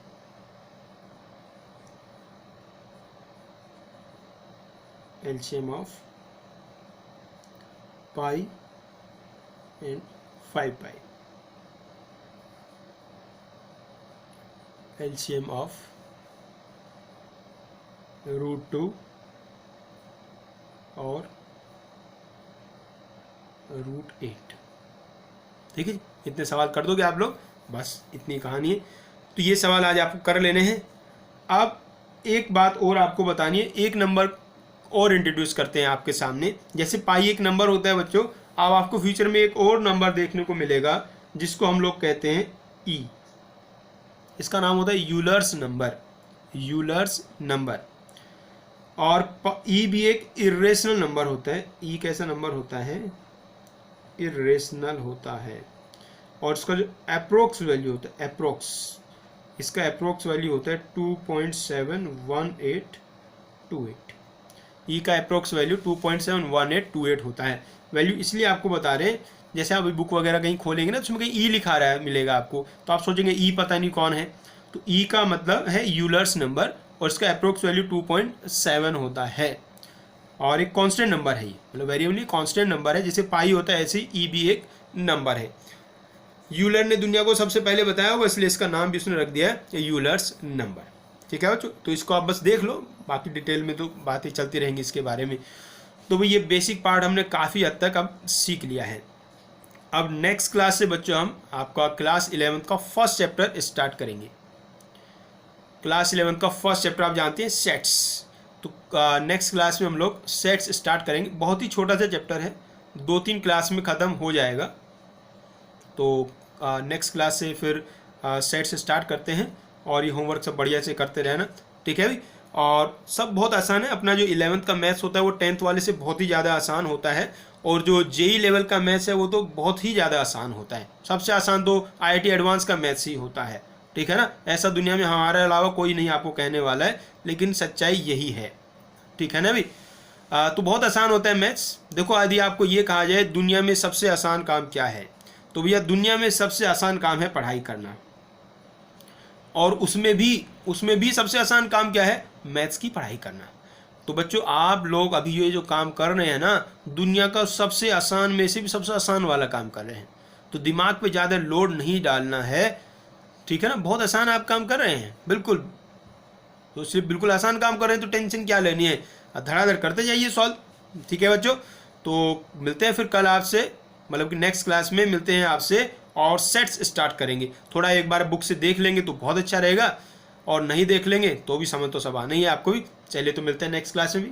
LCM of pi and 5π, LCM of √2 और √8। ठीक है, इतने सवाल कर दोगे आप लोग, बस इतनी कहानी है। तो ये सवाल आज आपको कर लेने हैं। अब एक बात और आपको बतानी है, एक नंबर और इंट्रोड्यूस करते हैं आपके सामने। जैसे पाई एक नंबर होता है बच्चों, अब आपको फ्यूचर में एक और नंबर देखने को मिलेगा जिसको हम लोग कहते हैं ई। इसका नाम होता है यूलर्स नंबर, यूलर्स नंबर। और ई भी एक इर्रेशनल नंबर होता है। ई कैसा नंबर होता है, इर्रेशनल होता है, और इसका जो अप्रोक्स वैल्यू होता है, अप्रोक्स, इसका अप्रोक्स वैल्यू होता है 2.71828। ई का अप्रोक्स वैल्यू 2.71828 होता है। वैल्यू इसलिए आपको बता रहे हैं, जैसे आप बुक वगैरह कहीं खोलेंगे ना तो उसमें कहीं ई लिखा रहा है मिलेगा आपको, तो आप सोचेंगे ई पता नहीं कौन है। तो ई का मतलब है यूलर्स नंबर, और इसका अप्रोक्स वैल्यू 2.7 होता है, और एक कांस्टेंट नंबर है ये, मतलब वेरिएबल कांस्टेंट नंबर है। जैसे पाई होता है ऐसे ही ई भी एक नंबर है। यूलर ने दुनिया को सबसे पहले बताया होगा, इसलिए इसका नाम भी उसने रख दिया है यूलर्स नंबर। ठीक है बच्चों, तो इसको आप बस देख लो, बाकी डिटेल में तो बातें चलती रहेंगी इसके बारे में। तो भाई ये बेसिक पार्ट हमने काफ़ी हद तक अब सीख लिया है। अब नेक्स्ट क्लास से बच्चों हम आपका क्लास 11th का फर्स्ट चैप्टर स्टार्ट करेंगे। क्लास 11th का फर्स्ट चैप्टर आप जानते हैं सेट्स। तो नेक्स्ट क्लास में हम लोग सेट्स स्टार्ट करेंगे। बहुत ही छोटा सा चैप्टर है, 2-3 क्लास में ख़त्म हो जाएगा। तो नेक्स्ट क्लास से फिर सेट्स स्टार्ट करते हैं और ये होमवर्क सब बढ़िया से करते रहना, ठीक है भाई। और सब बहुत आसान है। अपना जो 11th का मैथ्स होता है वो 10th वाले से बहुत ही ज़्यादा आसान होता है, और जो जेई लेवल का मैथ्स है वो तो बहुत ही ज़्यादा आसान होता है। सबसे आसान तो IIT एडवांस का मैथ्स ही होता है, ठीक है ना। ऐसा दुनिया में हमारे अलावा कोई नहीं आपको कहने वाला है, लेकिन सच्चाई यही है, ठीक है ना भाई। तो बहुत आसान होता है मैथ्स। देखो यदि आपको ये कहा जाए दुनिया में सबसे आसान काम क्या है, तो भैया दुनिया में सबसे आसान काम है पढ़ाई करना। और उसमें भी सबसे आसान काम क्या है, मैथ्स की पढ़ाई करना। तो बच्चों आप लोग अभी ये जो काम कर रहे हैं ना, दुनिया का सबसे आसान में से भी सबसे आसान वाला काम कर रहे हैं। तो दिमाग पे ज़्यादा लोड नहीं डालना है, ठीक है ना। बहुत आसान आप काम कर रहे हैं, बिल्कुल। तो सिर्फ बिल्कुल आसान काम कर रहे हैं तो टेंशन क्या लेनी है, धड़ाधड़ करते जाइए सॉल्व, ठीक है बच्चों। तो मिलते हैं फिर कल आपसे, मतलब कि नेक्स्ट क्लास में मिलते हैं आपसे और सेट्स स्टार्ट करेंगे। थोड़ा एक बार बुक से देख लेंगे तो बहुत अच्छा रहेगा, और नहीं देख लेंगे तो भी समझ तो सब आना ही है आपको भी। चलिए तो मिलते हैं नेक्स्ट क्लास में भी।